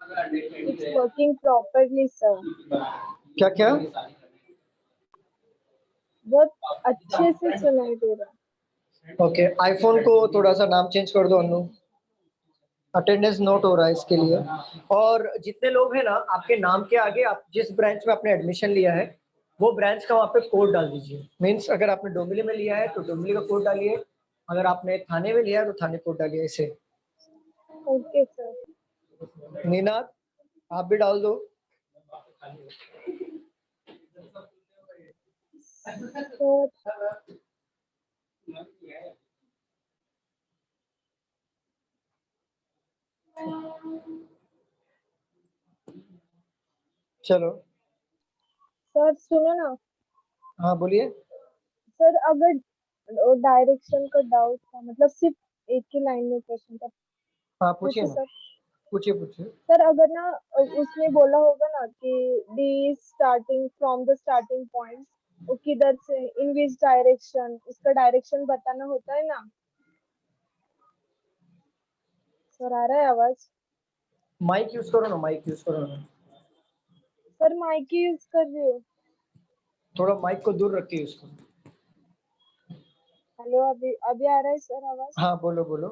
It's working properly, sir. क्या क्या? बहुत अच्छे से सुनाई दे रहा। ओके, आईफोन को थोड़ा सा नाम चेंज कर दो अनु, अटेंडेंस नोट हो रहा है इसके लिए। और जितने लोग हैं ना, आपके नाम के आगे आप जिस ब्रांच में आपने एडमिशन लिया है वो ब्रांच का वहाँ पे कोड डाल दीजिए। मीन्स अगर आपने डोंबिवली में लिया है तो डोंबिवली का कोड डालिए, अगर आपने थाने में लिया है तो थाने कोड डालिए ऐसे। Okay sir. नीनाद आप भी डाल दो। तो चलो सर सुनो ना। हाँ बोलिए। सर अगर डायरेक्शन का डाउट था, मतलब सिर्फ एक ही लाइन में क्वेश्चन था, हाँ पूछिए पूछे ना, सर। पूछिए पूछिए। सर अगर ना उसने बोला होगा ना कि D starting from the starting point, वो किधर से इन विच डायरेक्शन, उसका डायरेक्शन बताना होता है ना। सर आ रहा है आवाज? माइक यूज करो ना, माइक यूज करो ना। सर माइक ही यूज कर रही हूँ। थोड़ा माइक को दूर रखिए उसको। हेलो, अभी अभी आ रहा है सर आवाज? हाँ बोलो बोलो।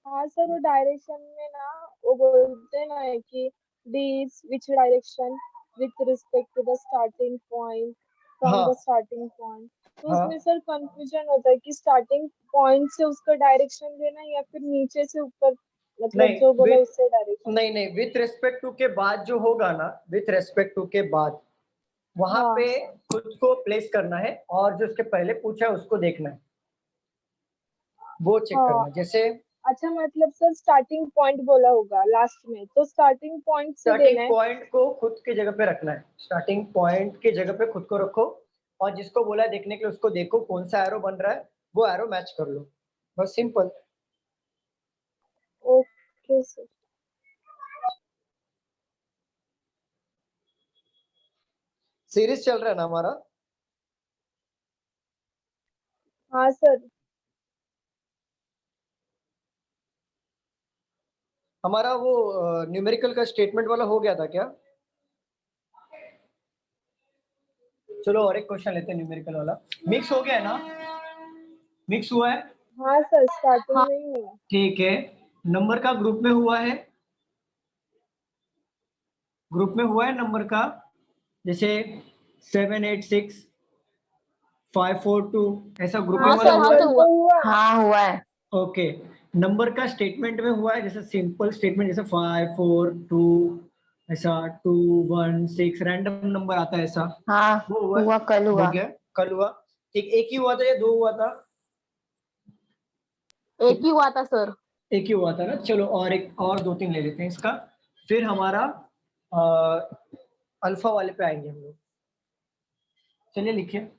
हाँ सर, वो डायरेक्शन में ना वो बोलते हैं ना कि the which direction with respect to the starting point from हाँ द स्टार्टिंग पॉइंट। तो हाँ उसमें सर कंफ्यूजन होता है कि स्टार्टिंग पॉइंट से उसका डायरेक्शन लेना या फिर नीचे से ऊपर, मतलब नहीं, जो बोला विथ उससे डायरेक्शन। नहीं विथ रेस्पेक्ट टू के बाद जो होगा ना, विथ रेस्पेक्ट टू के बाद वहां हाँ पे खुद को प्लेस करना है और जो उसके पहले पूछा है उसको देखना है, वो चेक करना हाँ। है। जैसे अच्छा, मतलब सर स्टार्टिंग पॉइंट बोला होगा लास्ट में, तो स्टार्टिंग पॉइंट से स्टार्टिंग देना है। पॉइंट को खुद की जगह पे रखना है, स्टार्टिंग पॉइंट की जगह पे खुद को रखो और जिसको बोला है देखने के लिए उसको देखो, कौन सा एरो बन रहा है वो एरो मैच कर लो, बस सिंपल। Okay sir. सीरीज चल रहा है ना हमारा। हाँ सर। हमारा वो न्यूमेरिकल का स्टेटमेंट वाला हो गया था क्या? चलो और एक क्वेश्चन लेते हैं न्यूमेरिकल वाला। मिक्स हो गया है ना, मिक्स हुआ है? हाँ सर, स्टार्टिंग में ही हुआ। ठीक है। नंबर का ग्रुप में हुआ है, ग्रुप में हुआ है नंबर का, जैसे 786 542 ऐसा ग्रुपिंग हाँ वाला सर, हाँ हुआ सर है। तो हुआ। तो हुआ। हाँ हुआ है। ओके। नंबर का स्टेटमेंट में हुआ है, जैसे सिंपल स्टेटमेंट जैसे 542 ऐसा 216 रैंडम नंबर आता है ऐसा, हाँ वो हुआ है? हुआ, कल हो हुआ। गया, कल हुआ। ठीक, एक ही हुआ था या दो हुआ था? एक ही हुआ था सर। एक ही हुआ था ना। चलो और एक और दो तीन ले लेते हैं इसका, फिर हमारा अल्फा वाले पे आएंगे हम लोग। चलिए लिखिए।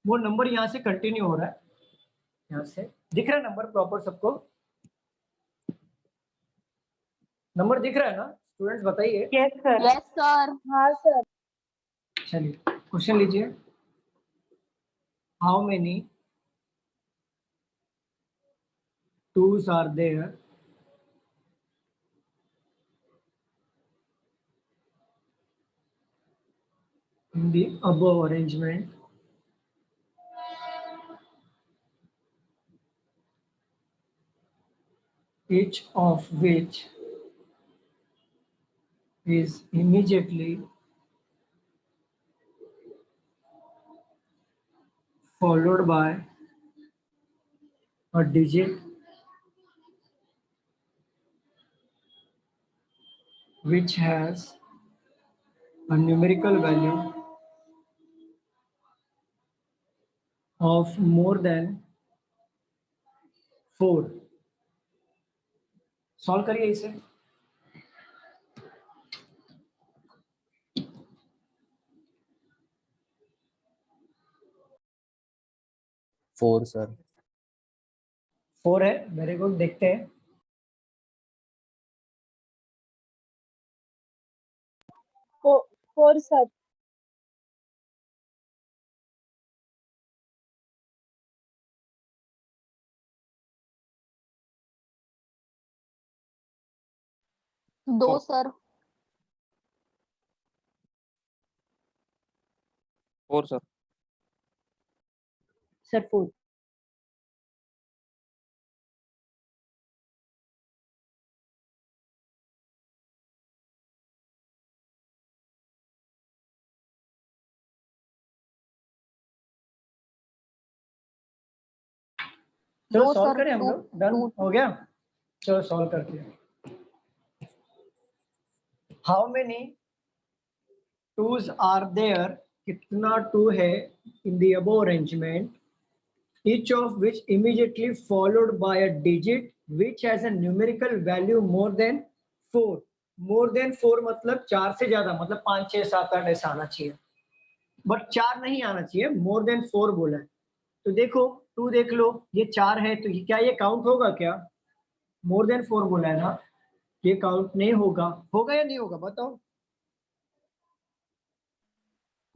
वो नंबर यहाँ से कंटिन्यू हो रहा है, यहाँ से दिख रहा है नंबर प्रॉपर सबको? नंबर दिख रहा है ना स्टूडेंट्स, बताइए। Yes sir. Yes sir. हाँ सर। चलिए क्वेश्चन लीजिए। How many twos are there in the above arrangement each of which is immediately followed by a digit which has a numerical value of more than 4। Solve करिए इसे। Four sir. 4 है, very good. देखते हैं। 4 sir. दो sir. Four sir. Sir 4। चलो दो solve sir, करें हम टू- लोग। डन टू- हो गया। चलो सॉल्व करते हैं। How many twos are there, कितना टू है in the above arrangement, each of which immediately followed by a digit which has a numerical value more than 4। more than 4 मतलब 4 से ज्यादा, मतलब 5 6 7 8 ऐसा आना चाहिए, बट 4 नहीं आना चाहिए। more than 4 बोला है। तो देखो 2 देख लो, ये 4 है, तो ये क्या ये काउंट होगा क्या? more than 4 बोला है ना, ये काउंट नहीं होगा। होगा या नहीं होगा बताओ?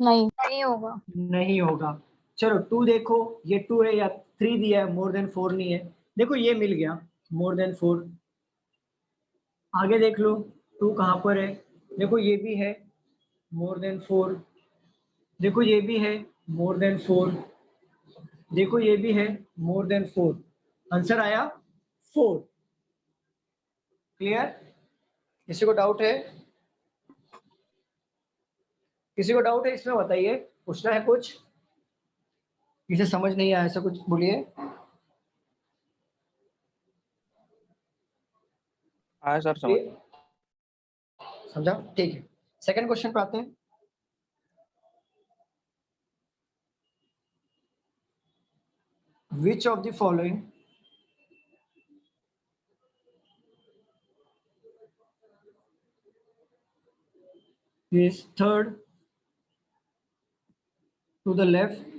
नहीं होगा। नहीं होगा। चलो 2 देखो, ये 2 है या 3 दिया है, मोर देन 4 नहीं है। देखो ये मिल गया, मोर देन 4। आगे देख लो 2 कहाँ पर है, देखो ये भी है मोर देन 4, देखो ये भी है मोर देन 4, देखो ये भी है मोर देन 4। आंसर आया 4। क्लियर? किसी को डाउट है? किसी को डाउट है इसमें बताइए, पूछना है कुछ? किसे समझ नहीं आया ऐसा कुछ बोलिए। आया सर समझ। समझा? ठीक है। सेकंड क्वेश्चन पर आते हैं। Which of the following is third to the left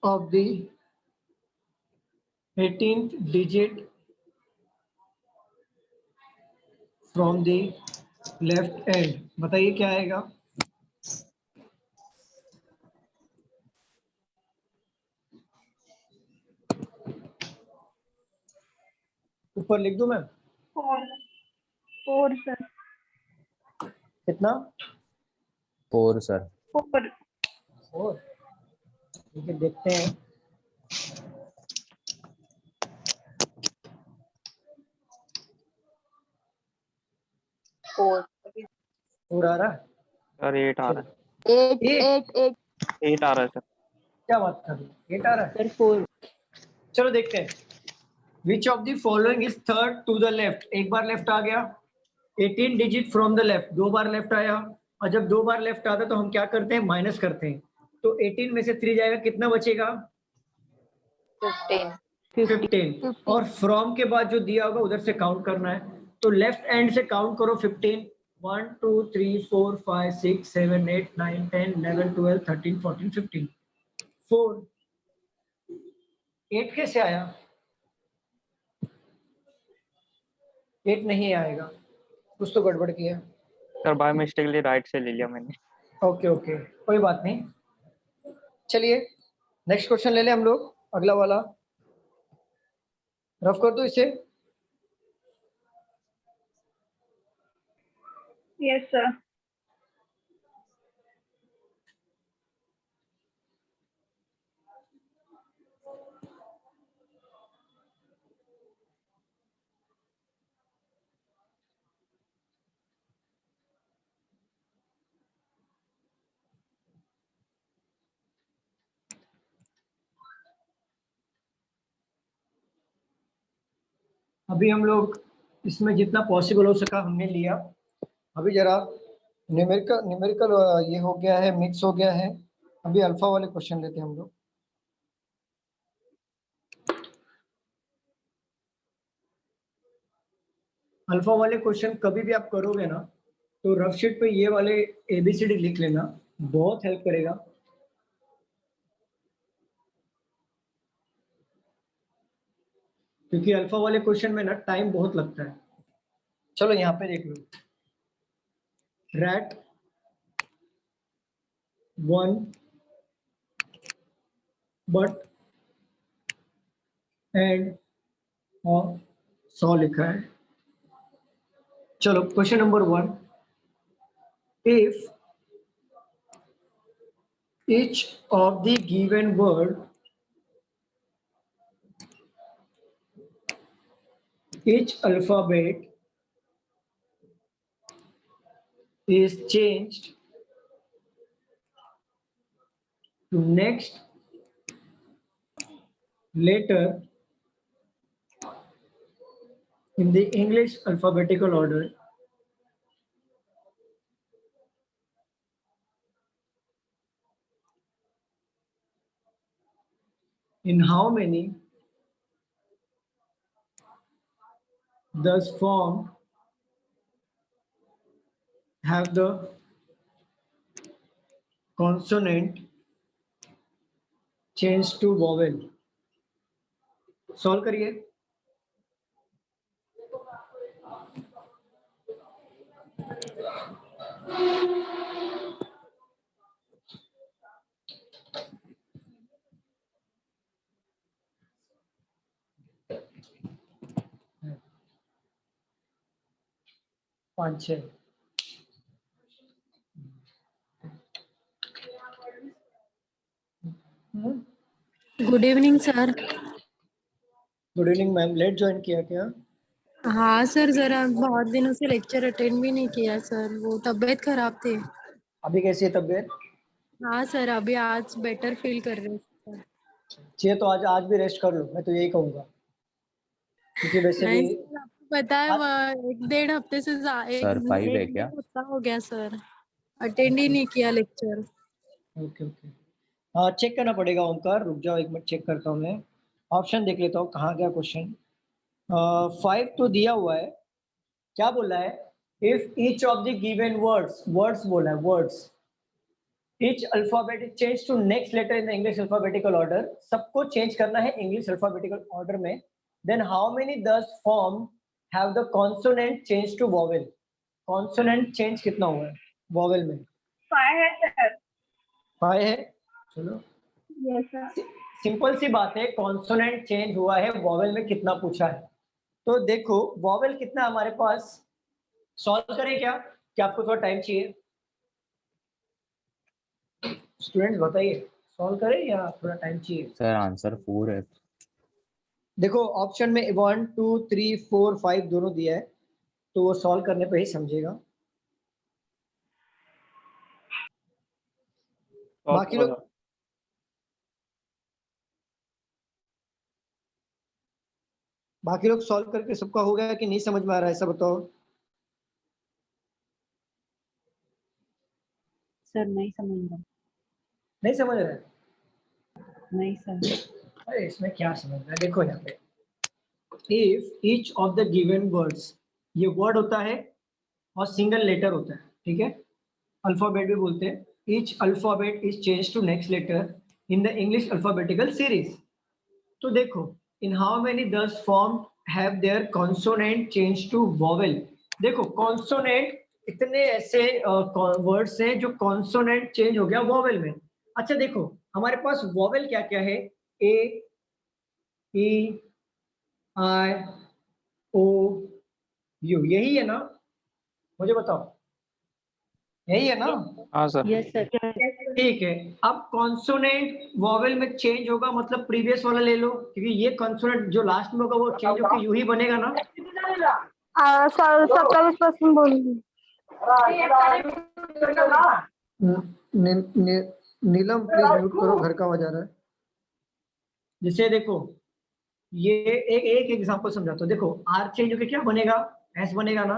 of the 18th digit from the left end? बताइए क्या आएगा? ऊपर लिख दूं मैं? 4 सर। कितना? Four sir. 4। 4। ठीक है, देखते हैं। फोर। 4 आ रहा है? सर 8 आ रहा है। 8 8? 8 8। 8 आ रहा है सर। क्या बात कर रहे हो? 8 आ रहा है? सर 4। चलो देखते हैं। Which of the following is third to the left? एक बार लेफ्ट आ गया। 18 digit from the left, 2 bar left आया। और जब 2 बार लेफ्ट आता है तो हम क्या करते हैं? माइनस करते हैं। तो 18 में से 3 जाएगा, कितना बचेगा? 15। 15। और फ्रॉम के बाद जो दिया होगा उधर से काउंट करना है। तो लेफ्ट एंड से काउंट करो 15। 1 2 3 4 5 6 7 8 9 10 11 12 13 14 15। 4। 8 कैसे आया? 8 नहीं आएगा, कुछ तो गड़बड़ किया। सर बाय मिस्टेकली राइट से ले लिया मैंने। ओके ओके, कोई बात नहीं। चलिए नेक्स्ट क्वेश्चन ले लें हम लोग, अगला वाला। रफ कर दो इसे। Yes sir. अभी हम लोग इसमें जितना पॉसिबल हो सका हमने लिया। अभी जरा न्यूमेरिकल ये हो गया है, मिक्स हो गया है। अभी अल्फा वाले क्वेश्चन लेते हैं हम लोग। अल्फा वाले क्वेश्चन कभी भी आप करोगे ना तो रफ शीट पे ये वाले एबीसीडी लिख लेना, बहुत हेल्प करेगा। क्योंकि अल्फा वाले क्वेश्चन में ना टाइम बहुत लगता है। चलो यहाँ पे देख लो, रैट 1 बट एंड और 100 लिखा है। चलो question number 1, if each of the given word each alphabet is changed to next letter in the English alphabetical order, in how many thus form have the consonant changed to vowel? Solve करिए। पाँच छः good evening sir. Good evening ma'am, late join किया क्या? हाँ sir, जरा बहुत दिनों से लेक्चर अटेंड भी नहीं किया सर, वो तबीयत खराब थी। अभी कैसी है तबीयत? हाँ सर, अभी आज बेटर फील कर रहे हैं सर। चाहिए तो आज भी रेस्ट कर लो, मैं तो यही कहूँगा। क्योंकि वैसे भी नहीं सर, आपको पता है एक डेढ़ हफ्ते से सर 5 है एक क्या? डेढ़ हफ्ता हो गया सर, अटेंड ही नहीं किया लेक्चर। ओके ओके, हाँ चेक करना पड़ेगा ओमकार, रुक जाओ एक मिनट, चेक करता हूँ मैं। ऑप्शन देख लेता हूँ कहाँ गया क्वेश्चन। 5 तो दिया हुआ है, क्या बोला है? If each of the given words बोला है, words each alphabet is change to next letter in the English alphabetical order, सबको चेंज करना है इंग्लिश अल्फाबेटिकल ऑर्डर में। Then how many these form have the consonant change to vowel? Consonant change कितना हुआ है vowel में? 5 है sir. 5 है। चलो यस सर। सिंपल सी बात है, कॉन्सोनेंट चेंज हुआ है वॉवेल में, कितना पूछा है? तो देखो वॉवेल कितना है हमारे पास, सॉल्व करें क्या आपको थोड़ा टाइम चाहिए? स्टूडेंट्स बताइए, सॉल्व करें या थोड़ा टाइम चाहिए? सर आंसर 4 है। देखो ऑप्शन में 1 2 3 4 5 दोनों दिया है, तो वो सॉल्व करने पे ही समझेगा। बाकी लोग सॉल्व करके सबका हो गया कि नहीं समझ में आ रहा है, ऐसा बताओ। सर नहीं समझ रहा। नहीं समझ रहा है? नहीं सर। अरे इसमें क्या समझना है, देखो यहाँ पे if each of the given words, ये वर्ड होता है और सिंगल लेटर होता है, ठीक है? अल्फाबेट भी बोलते हैं। Each alphabet is change to next letter in the English alphabetical series. तो देखो in how many these form have there consonant change to vowel. देखो कॉन्सोनेंट इतने ऐसे वर्ड्स हैं जो कॉन्सोनेंट चेंज हो गया वॉवेल में। अच्छा देखो हमारे पास वॉवेल क्या क्या है, ए ई आई ओ यू, यही है ना? मुझे बताओ, यही है ना? हाँ सर। Yes sir. ठीक है, अब कॉन्सोनेंट वॉवेल में चेंज होगा मतलब प्रीवियस वाला ले लो, क्योंकि ये कॉन्सोनेंट जो लास्ट में होगा वो चेंज होकर यू ही बनेगा ना? सर 27% बोलिए। नीलम प्लीज म्यूट करो, घर का आवाज आ रहा है। जैसे देखो ये एक एग्जांपल समझाता हूँ। देखो आर चेंज होकर क्या बनेगा, एस बनेगा ना?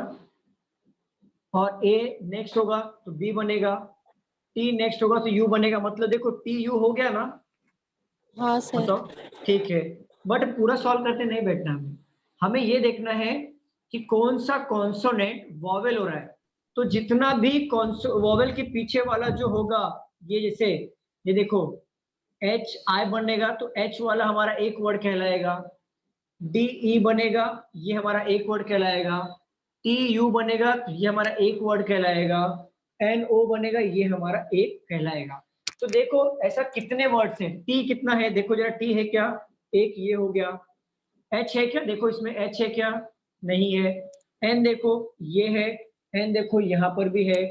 और ए नेक्स्ट होगा तो बी बनेगा, टी नेक्स्ट होगा तो यू बनेगा। मतलब देखो टी यू हो गया ना, हाँ सर। बताओ ठीक है। बट पूरा सॉल्व करते नहीं बैठना हमें, हमें ये देखना है कि कौन सा कॉन्सोनेंट वॉवेल हो रहा है। तो जितना भी वॉवेल के पीछे वाला जो होगा, ये जैसे ये देखो एच आई बनेगा तो एच वाला हमारा एक वर्ड कहलाएगा, डी ई बनेगा ये हमारा एक वर्ड कहलाएगा, टी यू बनेगा तो ये हमारा एक वर्ड कहलाएगा, एन ओ बनेगा ये हमारा एक कहलाएगा। तो देखो ऐसा कितने वर्ड्स हैं, टी कितना है देखो जरा, टी है क्या, एक ये हो गया, एच है क्या देखो इसमें एच है क्या, नहीं है, एन देखो ये है, एन देखो यहाँ पर भी है,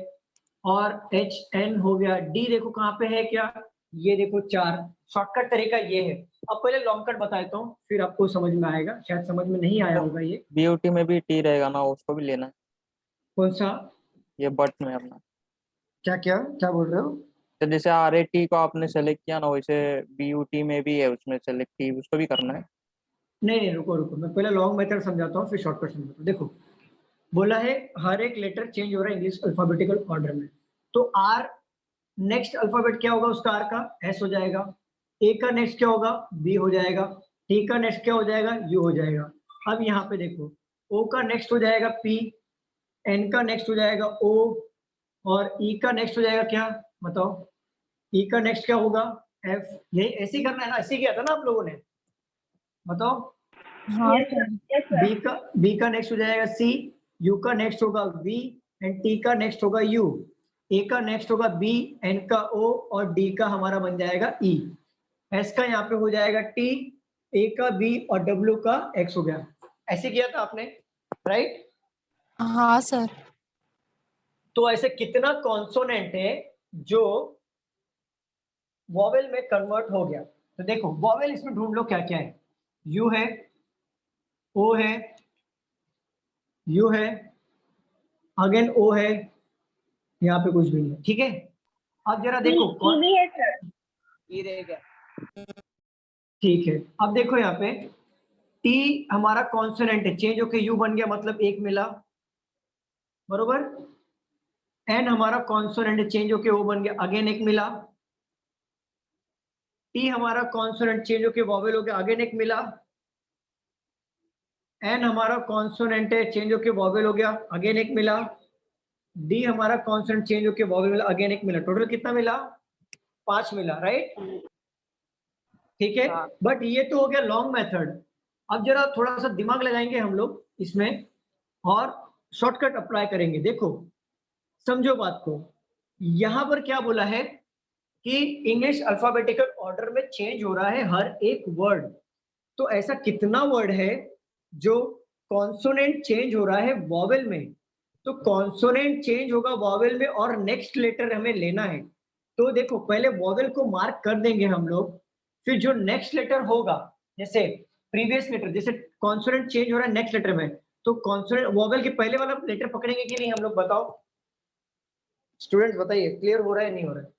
और एच एन हो गया, डी देखो कहाँ पे है क्या, ये देखो चार। शॉर्टकट तरीका ये है। अब पहले लॉन्ग कट बता देता हूँ फिर आपको समझ में आएगा, शायद समझ में नहीं आया होगा ये। बीयूटी में भी टी रहेगा ना, उसको भी लेना है। कौन सा? ये बट में अपना, क्या क्या क्या बोल रहे हो? तो जैसे आर ए टी को आपने सेलेक्ट किया ना, वैसे बीयूटी में भी है उसमें सेलेक्ट टी, उसको भी करना है। नहीं नहीं रुको रुको, मैं पहले लॉन्ग मेथड समझाता हूँ फिर शॉर्टकट समझाता हूँ। देखो बोला है हर एक लेटर चेंज हो रहा है इंग्लिश अल्फाबेटिकल ऑर्डर में, तो आर नेक्स्ट अल्फाबेट क्या होगा उसका, आर का एस हो जाएगा, ए का नेक्स्ट क्या होगा, बी हो जाएगा, टी का नेक्स्ट क्या हो जाएगा, यू हो जाएगा। अब यहाँ पे देखो ओ का नेक्स्ट हो जाएगा पी, एन का नेक्स्ट हो जाएगा ओ, और ई का नेक्स्ट हो जाएगा क्या बताओ, ई का नेक्स्ट क्या होगा एफ। यही ऐसे ही करना है ना, ऐसे ही किया था ना आप लोगों ने, बताओ। हाँ Yes, sir. Sir. Yes, sir. B का नेक्स्ट हो जाएगा सी, यू का नेक्स्ट होगा वी, एंड टी का नेक्स्ट होगा यू, ए का नेक्स्ट होगा बी, एन का ओ, और डी का हमारा बन जाएगा ई, एस का यहाँ पे हो जाएगा टी, ए का बी और डब्ल्यू का एक्स हो गया। ऐसे किया था आपने, राइट? हाँ सर। तो ऐसे कितना कॉन्सोनेंट है जो वॉवेल में कन्वर्ट हो गया। तो देखो वॉवेल इसमें ढूंढ लो क्या क्या है, यू है, ओ है, यू है, अगेन ओ है, यहाँ पे कुछ भी नहीं है, ठीक है। अब जरा देखो कौन, भी है सर। ये रहेगा, ठीक है। अब देखो यहाँ पे टी हमारा कॉन्सोनेंट है, चेंज होके यू बन गया मतलब एक मिला, बरोबर। एन हमारा कॉन्सोनेंट है, चेंज होके ओ बन गया, अगेन एक मिला। टी हमारा कॉन्सोनेंट चेंज होके वॉवेल हो गया, अगेन एक मिला। एन हमारा कॉन्सोनेंट है, चेंज होके वॉवेल हो गया, अगेन एक मिला। डी हमारा कॉन्सोनेंट चेंज होके वॉवेल मिला, अगेन एक मिला। टोटल कितना मिला? 5 मिला, राइट? ठीक है। बट ये तो हो गया लॉन्ग मेथड। अब जरा थोड़ा सा दिमाग लगाएंगे हम लोग इसमें और शॉर्टकट अप्लाई करेंगे। देखो समझो बात को, यहां पर क्या बोला है कि इंग्लिश अल्फाबेटिकल ऑर्डर में चेंज हो रहा है हर एक वर्ड। तो ऐसा कितना वर्ड है जो कॉन्सोनेंट चेंज हो रहा है वॉवेल में? तो कॉन्सोनेंट चेंज होगा वॉवेल में और नेक्स्ट लेटर हमें लेना है। तो देखो पहले वॉवेल को मार्क कर देंगे हम लोग, फिर जो नेक्स्ट लेटर होगा, जैसे प्रीवियस लेटर, जैसे कॉन्सोनेंट चेंज हो रहा है नेक्स्ट लेटर में, तो कॉन्सोनेंट वॉवेल के पहले वाला लेटर पकड़ेंगे कि नहीं हम लोग, बताओ स्टूडेंट्स, बताइए क्लियर हो रहा है नहीं हो रहा है?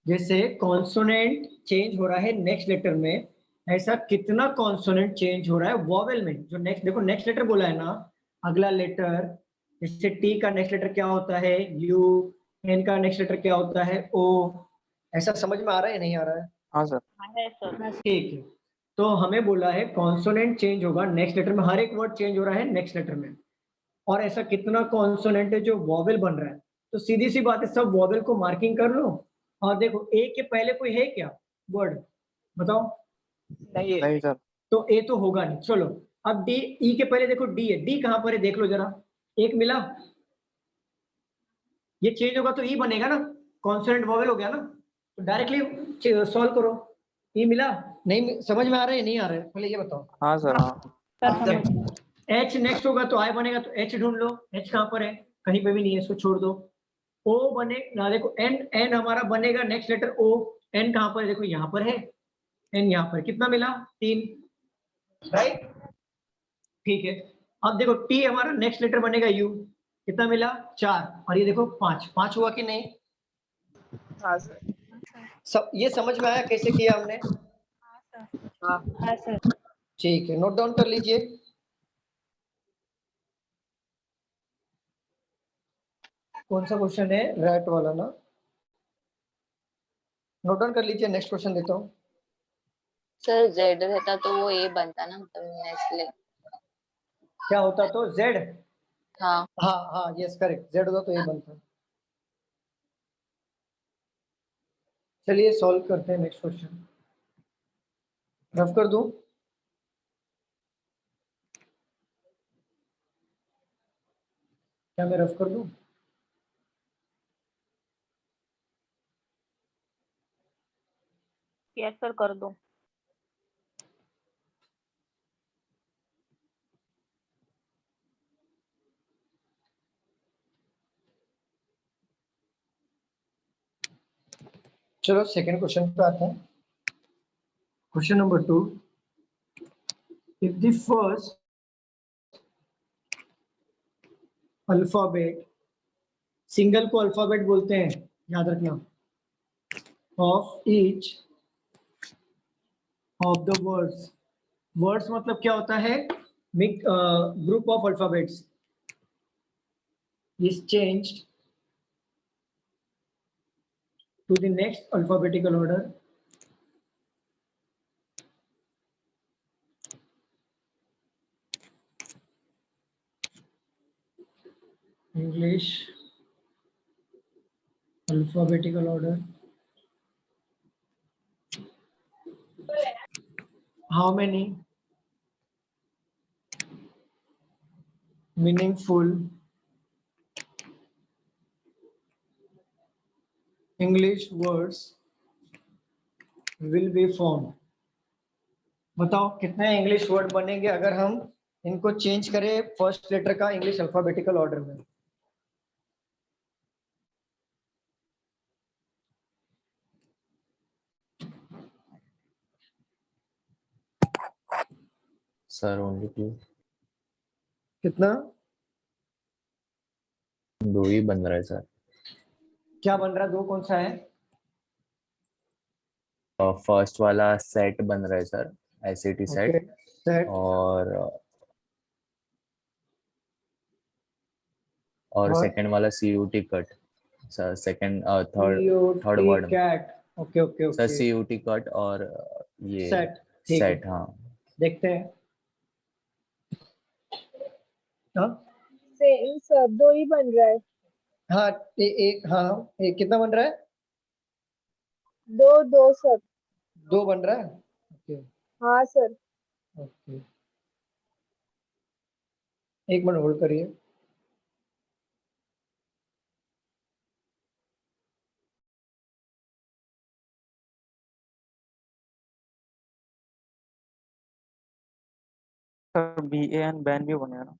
जैसे कॉन्सोनेंट चेंज हो रहा है नेक्स्ट लेटर में, ऐसा कितना कॉन्सोनेंट चेंज हो रहा है वॉवेल में? जो नेक्स्ट, देखो नेक्स्ट लेटर बोला है ना, अगला लेटर, जैसे टी का नेक्स्ट लेटर क्या होता है यू, एन का नेक्स्ट लेटर क्या होता है ओ। ऐसा समझ में आ रहा है नहीं आ रहा है? हाँ सर। ठीक है। तो हमें बोला है कॉन्सोनेंट चेंज होगा नेक्स्ट लेटर में, हर एक वर्ड चेंज हो रहा है नेक्स्ट लेटर में, और ऐसा कितना कॉन्सोनेंट है जो वॉवेल बन रहा है। तो सीधी सी बात है, सब वॉवेल को मार्किंग कर लो। और देखो ए के पहले कोई है क्या वर्ड, बताओ? नहीं सर। तो ए तो होगा नहीं, चलो। अब डी, ई के पहले देखो डी है, डी कहां पर है देख लो जरा, एक मिला, ये चेंज होगा तो ई बनेगा ना, कॉन्सोनेंट वॉवेल हो गया ना, तो डायरेक्टली सॉल्व करो। ई मिला? नहीं समझ में आ रहा है नहीं आ रहा है, पहले ये बताओ। हाँ सर। हाँ एच नेक्स्ट होगा तो आई बनेगा, तो एच ढूंढ लो, एच कहां पर है, कहीं पे भी नहीं है, इसको छोड़ दो। ओ बने ना, देखो एन, एन हमारा बनेगा नेक्स्ट लेटर ओ, एन कहां पर है देखो यहाँ पर है, एन यहाँ पर, कितना मिला 3, राइट? ठीक है। अब देखो टी हमारा नेक्स्ट लेटर बनेगा यू, कितना मिला 4, और ये देखो 5, 5 हुआ कि नहीं? हाँ सर। सब ये समझ में आया कैसे किया हमने? हाँ सर। ठीक है, नोट डाउन कर लीजिए। कौन सा क्वेश्चन है? रैट वाला ना, नोट डाउन कर लीजिए, नेक्स्ट क्वेश्चन देता हूँ। सर जेड रहता तो वो ए बनता ना, मतलब नेस्ले। क्या होता तो? जेड। हाँ हाँ हाँ, यस करेक्ट, जेड होता तो ये बनता। चलिए सॉल्व करते हैं नेक्स्ट क्वेश्चन। रफ कर दूं? क्या मैं रफ कर दूं? यस सर कर दो। चलो सेकंड क्वेश्चन पे आते हैं। Question number 2, if the first alphabet, single को अल्फाबेट बोलते हैं, याद रखना, of each of the words, words मतलब क्या होता है? Group of alphabets is changed to the next alphabetical order, English alphabetical order. How many meaningful English words will be formed? बताओ कितने इंग्लिश वर्ड बनेंगे अगर हम इनको चेंज करें फर्स्ट लेटर का इंग्लिश अल्फाबेटिकल ऑर्डर में? सर ओनली 2, कितना? 2 ही बन रहा है सर। क्या बन रहा है? दो कौन सा है? फर्स्ट वाला सेट बन रहा है sir, S A T set. Okay, set. और और? सेकंड वाला C U T cut sir, second third word में cat. Okay okay sir, okay, C U T cut और ये सेट। ठीक है, सेट। हाँ देखते हैं। हाँ सेम सर, दो ही बन रहा है। हाँ, एक, हाँ एक कितना बन रहा है? दो दो सर। दो बन रहा है। ओके हाँ सर। ओके, एक मिनट होल्ड करिए। सर BAN बैन भी बनेगा ना?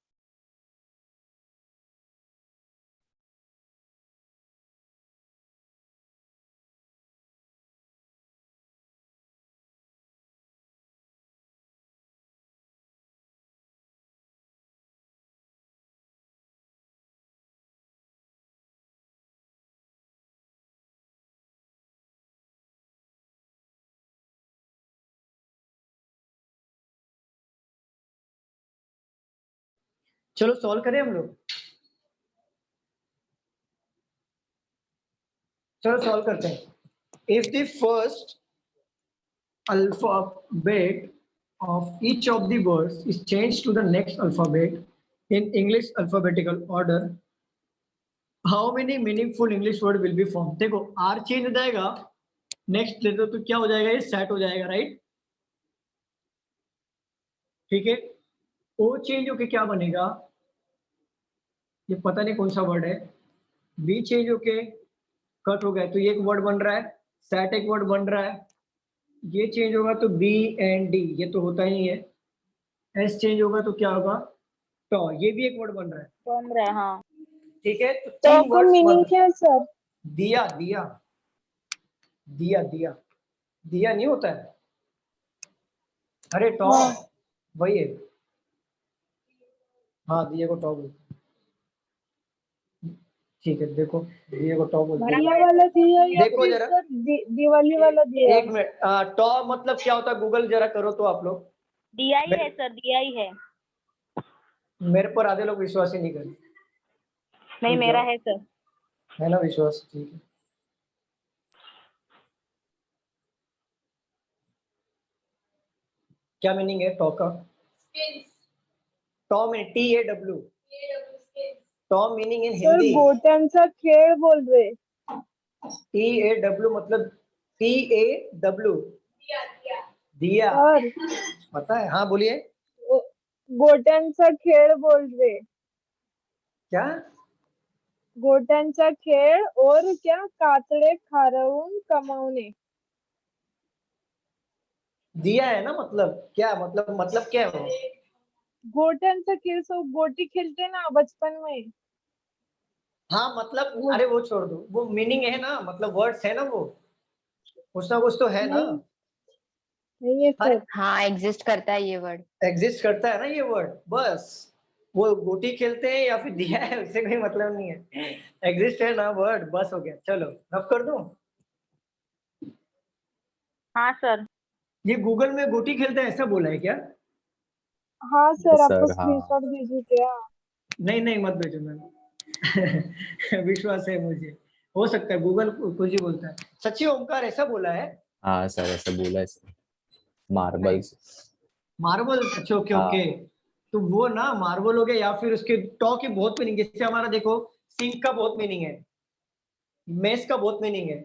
चलो सॉल्व करें हम लोग। चलो सॉल्व करते हैं। If the first alphabet of each of the words is changed to the next alphabet in English alphabetical order, how many meaningful English word will be formed? देखो R चेंज हो जाएगा next letter तो क्या हो जाएगा? ये set हो जाएगा, राइट? ठीक है, O चेंज होके क्या बनेगा? ये पता नहीं कौन सा वर्ड है। B चेंज होके कट हो गया तो ये एक वर्ड बन रहा है, सेट एक वर्ड बन रहा है। ये चेंज होगा तो B एंड D, ये तो होता ही है। S चेंज होगा तो क्या होगा? टॉ, ये भी एक वर्ड बन रहा है। बन रहा है हाँ। ठीक है, तो तो तीन आपका वर्ड्स बन मीनिंग रहे क्या है सर? हैं। दिया दिया दिया दिया दिया नहीं होता है? अरे टॉ, हाँ। वही है। हाँ, दिया को टॉ बोलते हैं। ठीक है, देखो दिया को टॉ बोलते हैं। दिया वाला दिया या देखो फिर जरा। सर दिवाली वाला दिया? एक मिनट, टॉ मतलब क्या होता है? गूगल जरा करो तो आप लोग। दिया ही है सर, दिया ही है। मेरे पर आधे लोग विश्वास ही नहीं करते। नहीं रुक मेरा जाओ। है सर। है ना विश्वास? ठीक है। क्या मीनिंग है टॉ का? टॉ में TAW, taw meaning in sir Hindi गोट्यांचा खेळ बोल रहे. TAW मतलब TAW दिया, सर पता है? हाँ बोलिए। गोट्यांचा खेळ बोल रहे. क्या? गोट्यांचा खेळ और क्या कातडे खारवून कमावणे. दिया है ना, मतलब क्या? मतलब क्या है वो? गोट्यांचा खेळ सो गोटी खेलते ना बचपन में. हाँ मतलब अरे वो छोड़ दो, वो मीनिंग है ना, मतलब वर्ड्स है ना, वो कुछ ना कुछ तो है ना। नहीं है अरे सर. हाँ एग्जिस्ट करता है ये वर्ड। एग्जिस्ट करता है ना ये वर्ड, बस। वो गोटी खेलते हैं या फिर दिया है उससे कोई मतलब नहीं है, एग्जिस्ट है ना वर्ड, बस हो गया। चलो रब कर दूं? हाँ सर। ये गूगल में गोटी खेलते हैं ऐसा बोला है क्या? हाँ सर आपको सर हाँ स्क्रीनशॉट भेजू क्या? नहीं नहीं मत भेजो मैम विश्वास है मुझे, हो सकता है गूगल कुछ ही बोलता है। सच्ची ओमकार ऐसा बोला है? हाँ सर ऐसा बोला है सर। मार्बल्स। मार्बल, अच्छा ओके हाँ ओके। तो वो ना मार्बल हो गया, या फिर उसके टॉ की बहुत मीनिंग, जैसे हमारा देखो सिंक का बहुत मीनिंग है, मेस का बहुत मीनिंग है,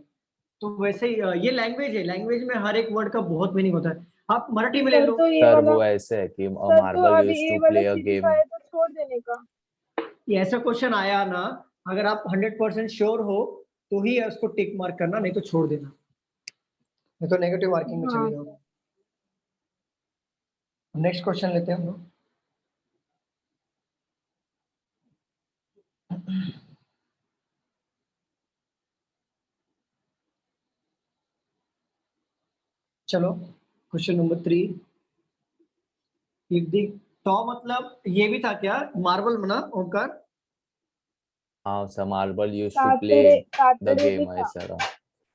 तो वैसे ही ये लैंग्वेज है, लैंग्वेज में हर एक वर्ड का बहुत मीनिंग होता है। आप मराठी में ले सर लो। तो ये सर वाला वो ऐसे है कि सर तो मार्बल अभी यूज्ड ये टू वाला प्ले अ सीरीज गेम। आया तो छोड़ देने का. ये ऐसा क्वेश्चन आया ना, अगर आप 100% श्योर हो तो ही उसको टिक मार्क करना, नहीं तो छोड़ देना, नहीं तो नेगेटिव मार्किंग में चले हाँ जाओगे। नेक्स्ट क्वेश्चन लेते हैं हम लोग। चलो क्वेश्चन नंबर 3। टॉ मतलब ये भी था क्या मार्बल बना ओमकार? हाँ sir marble used to play कातडे द कातडे भी गेम था. ऐसा रहा।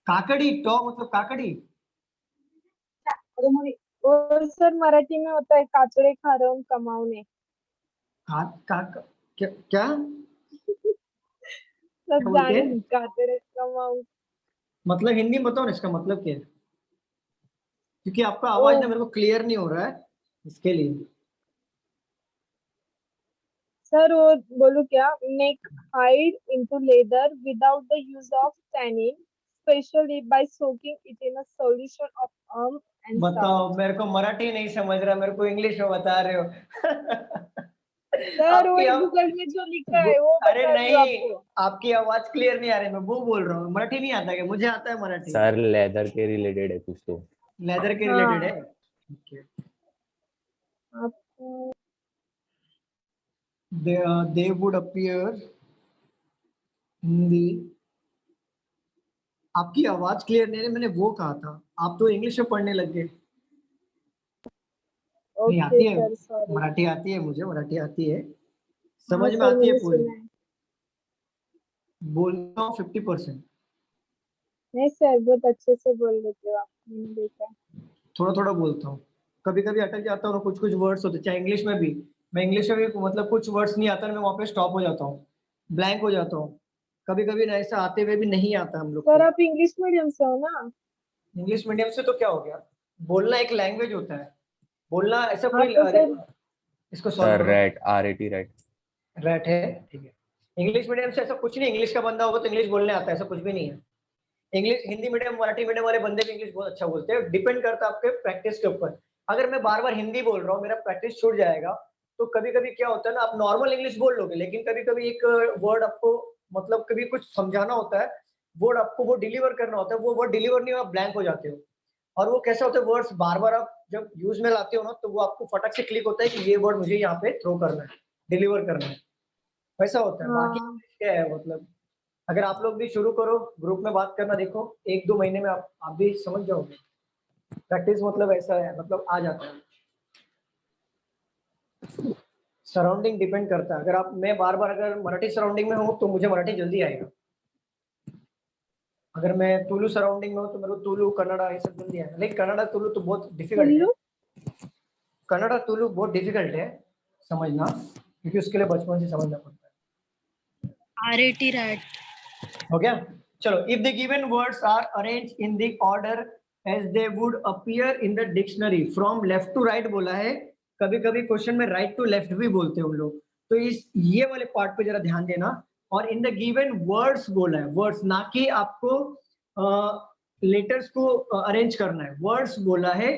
काकड़ी, टॉ मतलब काकड़ी। और सर मराठी में होता है कातडे खारवून कमावणे. का, का, क्या क्या सब बोलते जाने हैं? कातडे कमाऊ. मतलब हिंदी में बताओ ना इसका मतलब क्या है, क्योंकि आपका ओ आवाज ना मेरे को क्लियर नहीं हो रहा है इसके लिए। सर वो बोलू क्या make hide into leather without the use of tanning specially by soaking it in a solution of and बताओ, साल्ट. मेरे को मराठी नहीं समझ रहा, मेरे को इंग्लिश में बता रहे हो सर आपकी वही गूगल में जो लिखा है वो अरे बता रही हूँ नहीं, आपको. आपकी आवाज क्लियर नहीं आ रही, मैं वो बोल रहा हूँ। मराठी नहीं आता क्या? मुझे आता है मराठी। सर लेदर के रिलेटेड है कुछ तो। लेदर के रिलेटेड है। हाँ Okay. आपको They would appear हिंदी। आपकी आवाज क्लियर नहीं है, मैंने वो कहा था, आप तो इंग्लिश में पढ़ने लग गए। नहीं ओके आती है, सर सॉरी. मराठी आती है मुझे, मराठी आती है, हाँ समझ में सर आती है मैंने पूरी, सुना है. बोलता हूँ 50%। नहीं सर बहुत अच्छे से बोल लेते हो आप, मैंने देखा है. थोड़ा थोड़ा बोलता हूँ, कभी कभी अटक जाता हूँ, कुछ कुछ वर्ड्स होते हैं, चाहे इंग्लिश में भी, मैं इंग्लिश में भी मतलब कुछ वर्ड्स नहीं आता, मैं वहाँ पे स्टॉप हो जाता हूँ, ब्लैंक हो जाता हूँ। कभी कभी ना ऐसा आते हुए भी नहीं आता हम लोग सर को। आप इंग्लिश मीडियम से हो ना? इंग्लिश मीडियम से तो क्या हो गया, बोलना एक लैंग्वेज होता है, बोलना ऐसा हाँ कोई। तो अरे सर इसको सॉल्व सर करो। Rat RAT rat. रैट है, ठीक है। इंग्लिश मीडियम से ऐसा कुछ नहीं, इंग्लिश का बंदा होगा तो इंग्लिश बोलने आता है, ऐसा कुछ भी नहीं है। English Hindi medium Marathi medium वाले बंदे भी इंग्लिश बहुत अच्छा बोलते हैं, डिपेंड करता है आपके प्रैक्टिस के ऊपर। अगर मैं बार बार हिंदी बोल रहा हूँ, मेरा प्रैक्टिस छूट जाएगा, तो कभी कभी क्या होता है ना, आप नॉर्मल इंग्लिश बोल लोगे, लेकिन कभी कभी एक वर्ड आपको मतलब कभी कुछ समझाना होता है, वर्ड आपको वो डिलीवर करना होता है, वो वर्ड डिलीवर नहीं हो, आप ब्लैंक हो जाते हो। और वो कैसा होता है, वर्ड्स बार बार आप जब यूज में लाते हो ना, तो वो आपको फटक से क्लिक होता है कि ये वर्ड मुझे यहाँ पे थ्रो करना है, डिलीवर करना है, वैसा होता है। बाकी हाँ क्या है मतलब, अगर आप लोग भी शुरू करो ग्रुप में बात करना, देखो 1-2 महीने में आप भी समझ जाओगे। प्रैक्टिस मतलब ऐसा है, मतलब आ जाता है। सराउंडिंग डिपेंड करता है, अगर आप मैं बार बार अगर मराठी सराउंडिंग में हूँ तो मुझे मराठी जल्दी आएगा, अगर मैं तुलु सराउंडिंग में हूँ तो मेरे को तुलु कन्नड़ा ये सब जल्दी आएगा, लेकिन कन्नड़ा तुलु तो बहुत डिफिकल्ट है, कुल्लू. कन्नड़ा तुलु बहुत डिफिकल्ट है समझना, क्योंकि उसके लिए बचपन से समझना पड़ता है। RAT rat. हो गया? चलो, if the given words are arrange in the order as they would appear in the dictionary from left to right बोला है, कभी कभी क्वेश्चन में राइट टू लेफ्ट भी बोलते हैं उन लोग, तो इस ये वाले पार्ट पे जरा ध्यान देना। और इन द गिवन वर्ड्स बोला है, वर्ड्स, ना कि आपको लेटर्स को अरेंज करना है, वर्ड्स बोला है,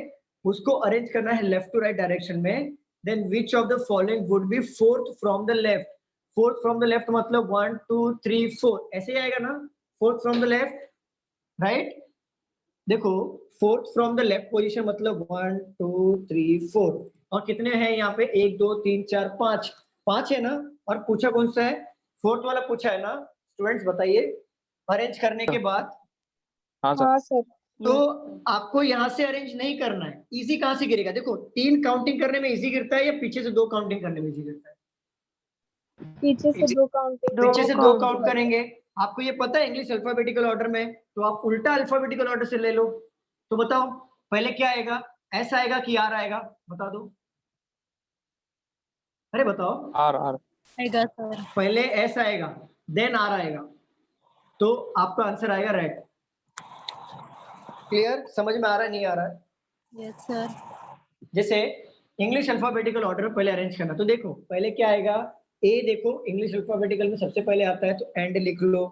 उसको अरेंज करना है लेफ्ट टू राइट डायरेक्शन में। Then which of the following would be fourth from the left? Fourth from the left मतलब 1 2 3 4 ऐसे ही आएगा ना, fourth from the left, right? देखो, fourth from the left position मतलब 1 2 3 4, और कितने हैं यहाँ पे? 1 2 3 4 5, 5 है ना? और पूछा कौन सा है? फोर्थ वाला पूछा है ना? स्टूडेंट्स बताइए। अरेंज करने के बाद हाँ सर। हाँ सर। तो आपको यहाँ से अरेंज नहीं करना है, इजी कहाँ से गिरेगा? देखो, 3 काउंटिंग करने में इजी गिरता है या पीछे से 2 काउंटिंग करने में इजी गिरता है? पीछे से 2 काउंटिंग। पीछे से 2 काउंट करेंगे। आपको ये पता है इंग्लिश अल्फाबेटिकल ऑर्डर में, तो आप उल्टा अल्फाबेटिकल ऑर्डर से ले लो। तो बताओ पहले क्या आएगा? एस आएगा कि आर आएगा? बता दो, अरे बताओ। आर आर आएगा सर। पहले एस आएगा, देन आर आएगा, तो आपका आंसर आएगा रेड। क्लियर? समझ में आ रहा है, नहीं आ रहा है? Yes sir. जैसे इंग्लिश अल्फाबेटिकल ऑर्डर में पहले अरेंज करना, तो देखो पहले क्या आएगा? ए, देखो इंग्लिश अल्फाबेटिकल में सबसे पहले आता है, तो एंड लिख लो।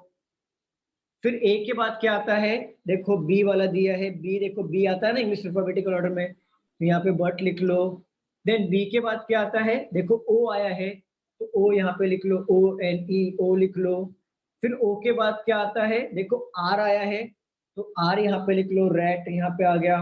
फिर ए के बाद क्या आता है? देखो बी वाला दिया है, बी, देखो बी आता है ना इंग्लिश अल्फाबेटिकल ऑर्डर में, तो यहाँ पे बट लिख लो। देन बी के बाद क्या आता है? देखो ओ आया है, तो ओ यहाँ पे लिख लो, ओ एन ई, ओ लिख लो। फिर ओ के बाद क्या आता है? देखो आर आया है, तो आर यहाँ पे लिख लो, रैट यहाँ पे आ गया।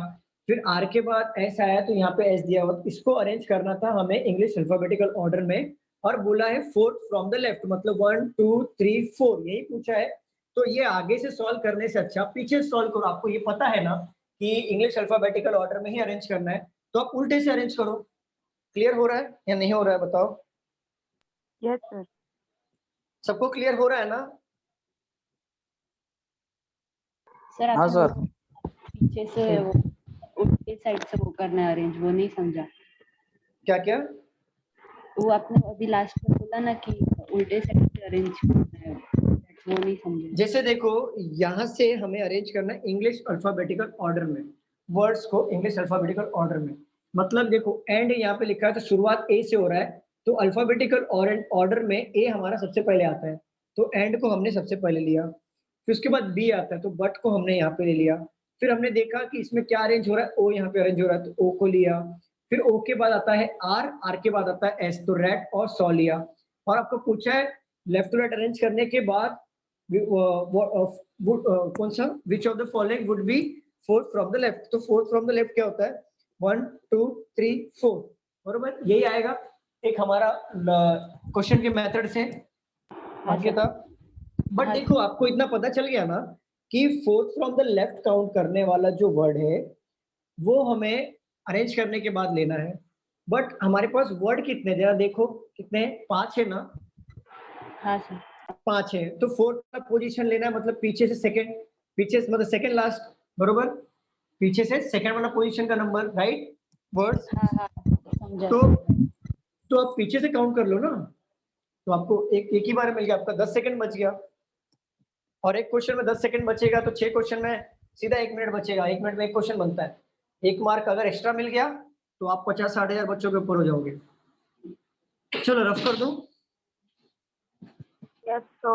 फिर आर के बाद एस आया, तो यहाँ पे एस दिया हुआ। इसको अरेंज करना था हमें इंग्लिश अल्फाबेटिकल ऑर्डर में, और बोला है फोर्थ फ्रॉम द लेफ्ट, मतलब 1 2 3 4 यही पूछा है। तो ये आगे से सॉल्व करने से अच्छा पीछे सॉल्व करो। आपको ये पता है ना कि इंग्लिश अल्फाबेटिकल ऑर्डर में ही अरेंज करना है, तो आप उल्टे से अरेंज करो। क्लियर हो रहा है या नहीं हो रहा है बताओ? Yes sir. सबको क्लियर हो रहा है ना? सर हाँ आपने सर। पीछे से वो उल्टे साइड से वो करना है अरेंज, वो नहीं समझा। क्या क्या? वो आपने अभी लास्ट में बोला ना कि उल्टे साइड से अरेंज करना है, वो नहीं समझा। जैसे देखो, यहाँ से हमें अरेंज करना है इंग्लिश अल्फाबेटिकल ऑर्डर में, वर्ड्स को इंग्लिश अल्फाबेटिकल ऑर्डर में। मतलब देखो एंड यहाँ पे लिखा है, तो शुरुआत ए से हो रहा है, तो अल्फाबेटिकल ऑर्डर में ए हमारा सबसे पहले आता है, तो एंड को हमने सबसे पहले लिया। फिर उसके बाद बी आता है, तो बट को हमने यहाँ पे ले लिया। फिर हमने देखा कि इसमें क्या अरेंज हो रहा है, ओ यहाँ पे अरेंज हो रहा है, तो ओ को लिया। फिर ओ के बाद आता है आर, आर के बाद आता है एस, तो रैट और सॉ लिया। और आपको पूछा है लेफ्ट टू राइट अरेंज करने के बाद कौन सा, विच of the following would be fourth from the left? तो फोर्थ फ्रॉम द लेफ्ट क्या होता है? 1 2 3 4, बरोबर? यही आएगा एक हमारा क्वेश्चन के मेथड से। अंकिता, बट देखो आपको इतना पता चल गया ना कि fourth from the left count करने वाला जो वर्ड है वो हमें अरेंज करने के बाद लेना है। बट हमारे पास वर्ड कितने, जरा देखो कितने? 5 है ना? हाँ सर। 5 है, तो फोर्थ पोजीशन लेना है, मतलब पीछे से सेकंड, पीछे से मतलब सेकंड लास्ट, बरोबर? पीछे से सेकंड वाला पोजीशन का नंबर, राइट? वर्ड्स, हाँ हाँ समझा। तो आप पीछे से काउंट कर लो ना, तो आपको एक ही बार मिल गया, आपका 10 सेकंड बच गया। और एक क्वेश्चन में 10 सेकंड बचेगा, तो 6 क्वेश्चन में सीधा 1 मिनट बचेगा। 1 मिनट में एक क्वेश्चन बनता है। एक मार्क अगर एक्स्ट्रा मिल गया तो आप 50-60 हजार बच्चों के ऊपर हो जाओगे। चलो रफ कर दूं? यस तो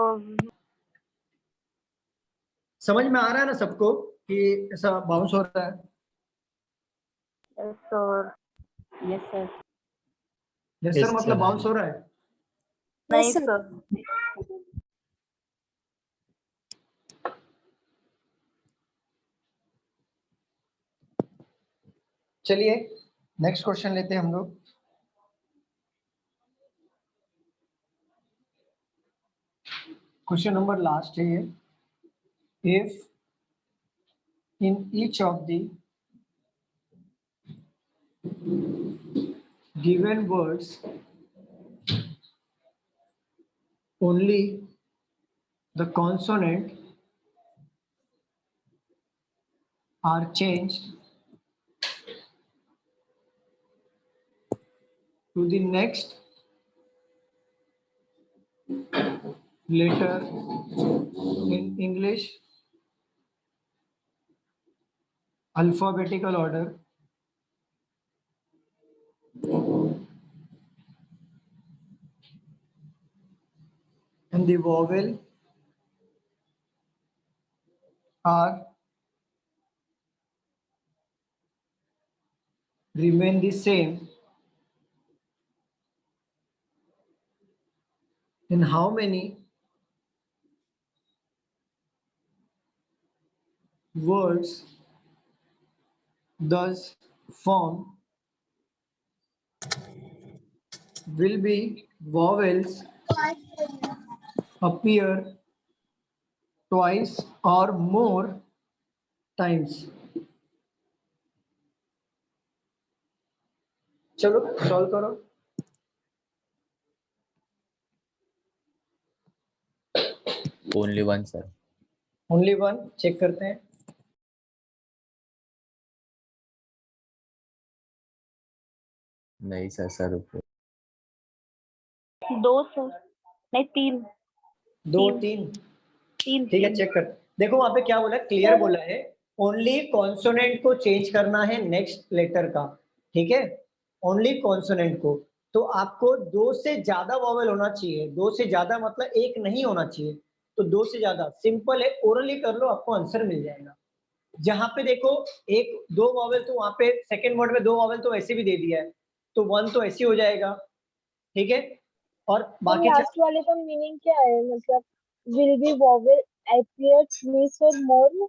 समझ में आ रहा है ना सबको कि ऐसा बाउंस हो रहा है? Yes sir. Yes sir. Yes Yes, sir मतलब sir. बाउंस हो रहा है? नहीं सर। चलिए नेक्स्ट क्वेश्चन लेते हैं हम लोग। क्वेश्चन नंबर लास्ट है ये। If in each of the given words only the consonant are changed to the next letter in English alphabetical order. And the vowel are remain the same in how many words thus formed will be vowels appear twice or more times. चलो solve करो. Only one, sir. Only one. Check करते हैं. नहीं sir, sir 2 sir, नहीं 3 दो तीन. तीन. 3 ठीक है, चेक कर. देखो वहां पे क्या बोला, क्लियर बोला है. ओनली कॉन्सोनेंट को चेंज करना है नेक्स्ट लेटर का. ठीक है, ओनली कॉन्सोनेंट को. तो आपको दो से ज्यादा वॉवेल होना चाहिए. दो से ज्यादा मतलब एक नहीं होना चाहिए. तो दो से ज्यादा सिंपल है, ओरली कर लो, आपको आंसर मिल जाएगा. जहां पे देखो एक दो वॉवेल, तो वहां पे सेकेंड वर्ड में दो वॉवेल तो ऐसे भी दे दिया है, तो वन तो ऐसे हो जाएगा. ठीक है, और तो बाकी लास्ट वाले का मीनिंग क्या है, मतलब will be vowel appear twice or more.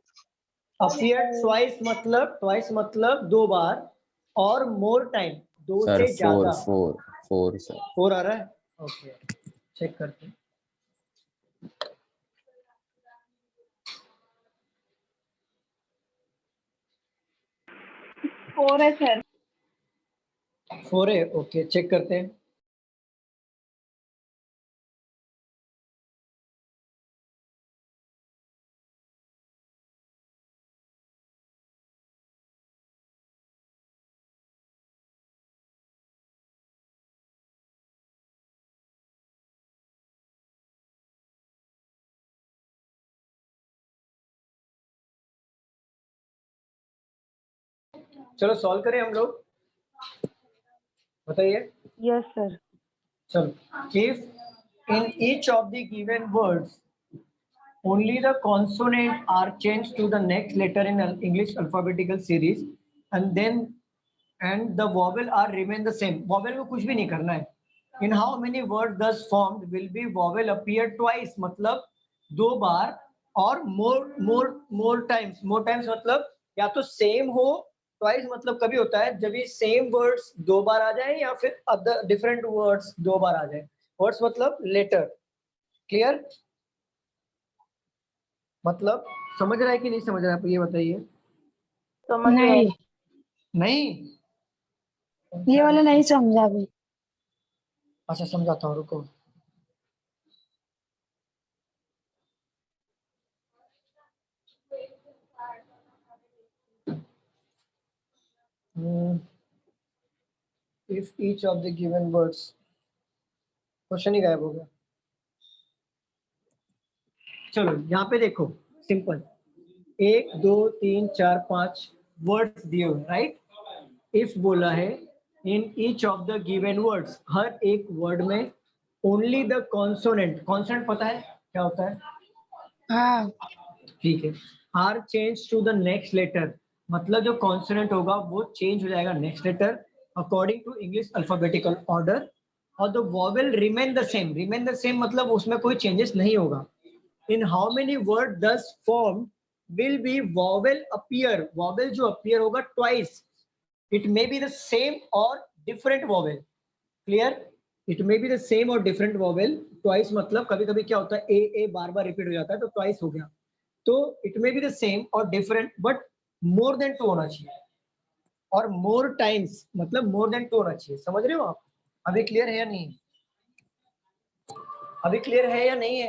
Appear twice मतलब दो बार, और मोर टाइम दो सर से ज्यादा. 4 सर. 4 आ रहा है. ओके, चेक करते हैं. 4 है सर. 4 है. ओके, चेक करते हैं. चलो सॉल्व करें हम लोग. बताइए. Yes sir. चलो, if in each of the given words only the consonant are changed to the next letter in English alphabetical series, and the vowel are remain the same. vowel को कुछ भी नहीं करना है. In how many words thus formed will be vowel appear twice, मतलब दो बार, और more times मतलब या तो सेम हो. ट्वाइस मतलब कभी होता है जब ये सेम वर्ड्स दो बार आ जाए, या फिर अदर डिफरेंट वर्ड्स दो बार आ जाए. वर्ड्स मतलब लेटर. क्लियर? मतलब समझ रहा है कि नहीं समझ रहा है, आप ये बताइए. समझ गए. नहीं, नहीं, ये वाला नहीं समझा अभी. अच्छा समझाता हूँ, रुको. If each of the given words, question ही गायब हो गया. चलो यहाँ पे देखो, सिंपल 1 2 3 4 5 वर्ड्स दिए हुए, राइट. इफ बोला है in each of the given words, हर एक वर्ड में ओनली द कॉन्सोनेंट. कॉन्सोनेंट पता है क्या होता है? हाँ, ठीक है. R change to the next letter, मतलब जो कॉन्सोनेंट होगा वो चेंज हो जाएगा next letter according to English alphabetical order. और the vowel remain the same. Remain the same मतलब उसमें कोई चेंजेस नहीं होगा. In how many word this form will be vowel appear. Vowel जो अपीयर होगा twice. It may be the same और different vowel. Clear? It may be the same और different vowel. Twice मतलब कभी कभी क्या होता है, ए बार बार रिपीट हो जाता है, तो ट्वाइस हो गया. तो it may be the same और डिफरेंट, बट मोर देन 2 होना चाहिए. और मोर टाइम्स मतलब मोर देन 2 होना चाहिए. समझ रहे हो आप? अभी क्लियर है या नहीं? अभी क्लियर है या नहीं है?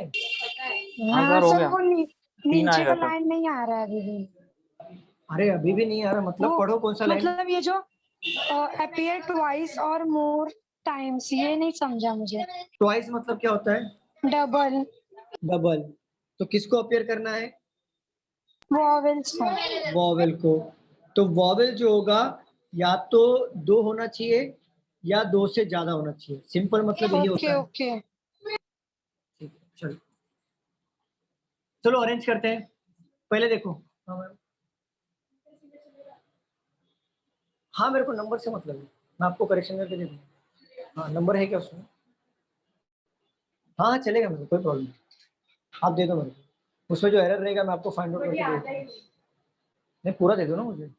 हाँ सर, हो सर, गया. वो 3 नीचे आएगा का सर. लाइन नहीं आ रहा है अभी भी. अरे अभी भी नहीं आ रहा मतलब? वो पढ़ो कौन सा लाइन. मतलब ये जो अपीयर ट्वाइस और मोर टाइम्स, ये नहीं समझा मुझे. ट्वाइस मतलब क्या होता है? डबल. डबल, तो किसको अपीयर करना है? वॉवेल्स को। वॉवेल को। तो वॉवेल जो होगा या तो 2 होना चाहिए या 2 से ज्यादा होना चाहिए, सिंपल मतलब यही होता है। ओके। ठीक है, चलो चलो अरेंज करते हैं। पहले देखो, हाँ मेरे को नंबर से मतलब है, मैं आपको करेक्शन करके दे दूंगा। हाँ नंबर है क्या उसमें? हाँ चलेगा, मेरे को कोई प्रॉब्लम नहीं, आप दे दो मेरे को, उसमें जो एरर रहेगा मैं आपको फाइंड आउट करके दे दूंगा। नहीं पूरा दे दो ना मुझे।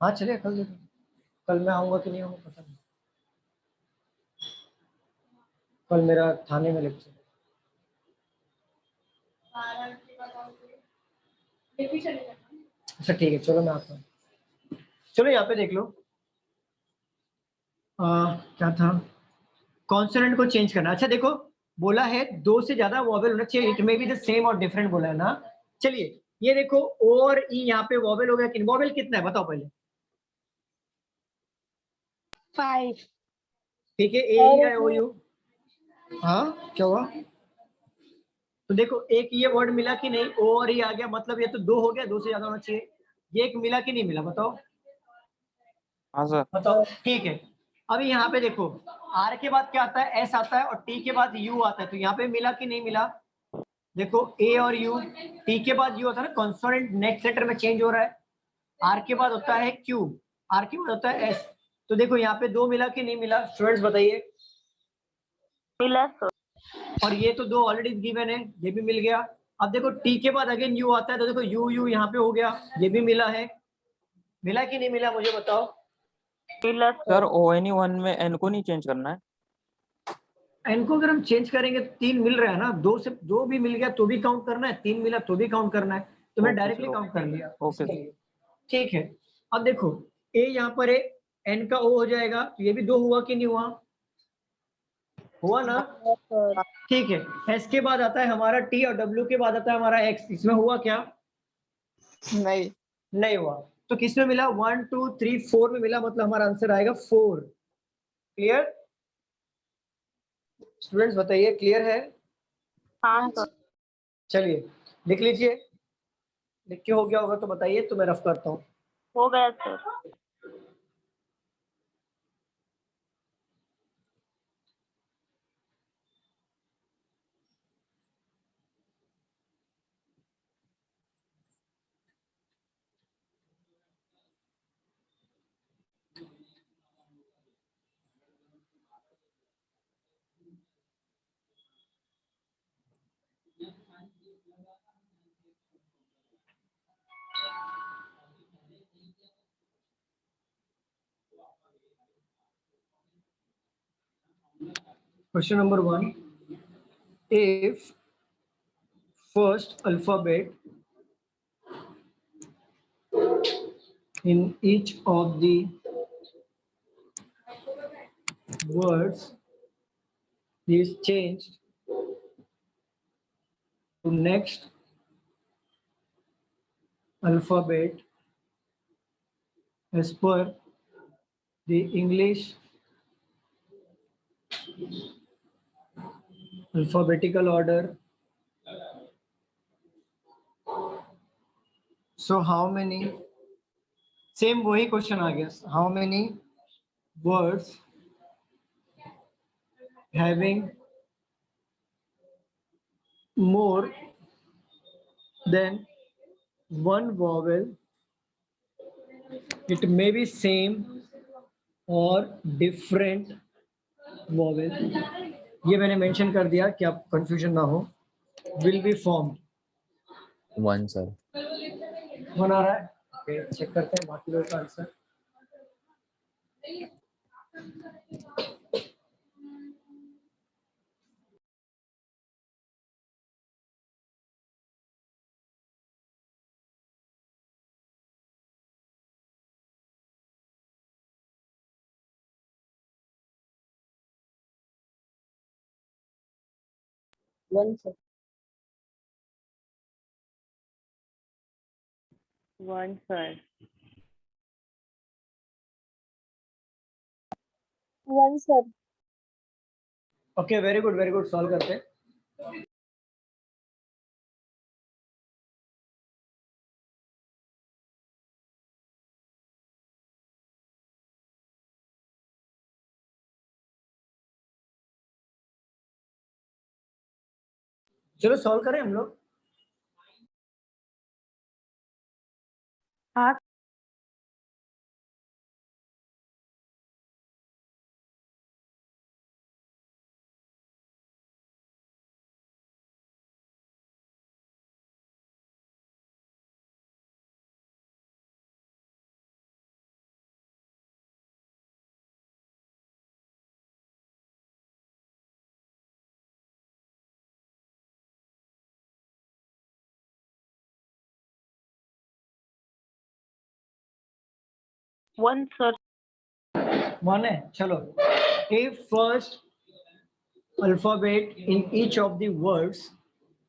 हाँ चलेगा, कल दे दो। कल मैं आऊँगा कि नहीं आऊँगा पता नहीं, कल मेरा थाने में लेक्चर। अच्छा ठीक है, चलो मैं आता हूँ। चलो यहाँ पे देख लो, क्या था, कॉन्सोनेंट को चेंज करना। अच्छा देखो, बोला है 2 से ज्यादा वॉवेल होना चाहिए, it may be the same और डिफरेंट बोला है ना। चलिए ये देखो ओ और ई यहाँ पे वॉवेल हो गया कि वॉवेल कितना है बताओ पहले। 5। ठीक है, ए ई है ओ यू। हाँ क्या हुआ? तो देखो एक ये वर्ड मिला कि नहीं, ओ और ई आ गया, मतलब ये तो 2 हो गया, 2 से ज्यादा होना चाहिए। ये एक मिला कि नहीं मिला बताओ? हाँ सर। बताओ ठीक है। अभी यहाँ पे देखो, आर के बाद क्या आता है? एस आता है, और टी के बाद यू आता है, तो यहाँ पे मिला कि नहीं मिला? देखो ए और यू, टी के बाद यू होता है ना, कॉन्सोनेंट नेक्स्ट लेटर में चेंज हो रहा है। आर के बाद होता है क्यू, आर के बाद होता है एस। तो देखो यहाँ पे 2 मिला कि नहीं मिला स्टूडेंट्स बताइए? मिला सर। और ये तो 2 ऑलरेडी गिवन है, ये भी मिल गया। अब देखो टी के बाद अगेन यू आता है, तो देखो यू यू यहाँ पे हो गया, ये भी मिला है। मिला कि नहीं मिला मुझे बताओ? मिला सर सर। ONE1 में एन को नहीं चेंज करना है? एन को अगर हम चेंज करेंगे तो 3 मिल रहा है ना, 2 से 2 भी मिल गया तो भी काउंट करना है, 3 मिला तो भी काउंट करना है, तो मैंने ओके डायरेक्टली सर, काउंट कर लिया। Okay sir. ठीक है, अब देखो ए यहाँ पर है, एन का ओ हो जाएगा, तो ये भी 2 हुआ कि नहीं हुआ? हुआ ना? ठीक है, एस के बाद आता है हमारा टी और डब्ल्यू के बाद आता है हमारा एक्स, इसमें हुआ क्या? नहीं। नहीं हुआ। तो किस में मिला? 1 2 3 4 में मिला, मतलब हमारा आंसर आएगा 4। क्लियर स्टूडेंट्स बताइए, क्लियर है? हाँ सर। चलिए लिख लीजिए, लिख के हो गया होगा तो बताइए, तो मैं रफ करता हूँ। हो गया sir. Question number 1. If first alphabet in each of the words is changed to next alphabet as per the English alphabetical order, so how many, same वही क्वेश्चन आ गया, how many words having more than one vowel, it may be same or different vowel, ये मैंने mention कर दिया कि आप confusion ना हो, will be formed। 1 sir। 1 आ रहा है, ओके चेक करते हैं बाकी लोगों का answer. One sir. 1 sir. 1 sir। Okay very good solve करते हैं। चलो सॉल्व करें हम लोग। हाँ वन सर। वन है, चलो। If first alphabet in each of the words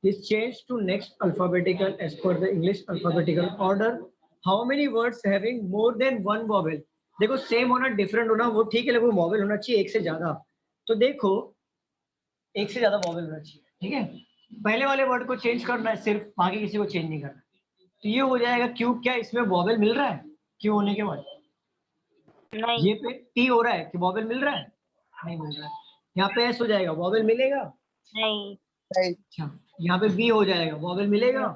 is changed to next alphabetical as per the English alphabetical order, how many words having more than one vowel? देखो same होना different होना वो ठीक है, लेकिन vowel होना चाहिए एक से ज्यादा। तो देखो एक से ज्यादा वॉवेल होना चाहिए, ठीक है। पहले वाले वर्ड को चेंज करना है सिर्फ, बाकी किसी को चेंज नहीं करना। तो ये हो जाएगा क्यू। क्या इसमें वॉवेल मिल रहा है क्यू होने के बाद? नहीं ये पे टी हो रहा है कि वॉवेल मिल रहा है? नहीं मिल रहा है। यहाँ पे एस हो जाएगा, वॉवेल मिलेगा? नहीं अच्छा, यहाँ पे बी हो जाएगा, वॉवेल मिलेगा?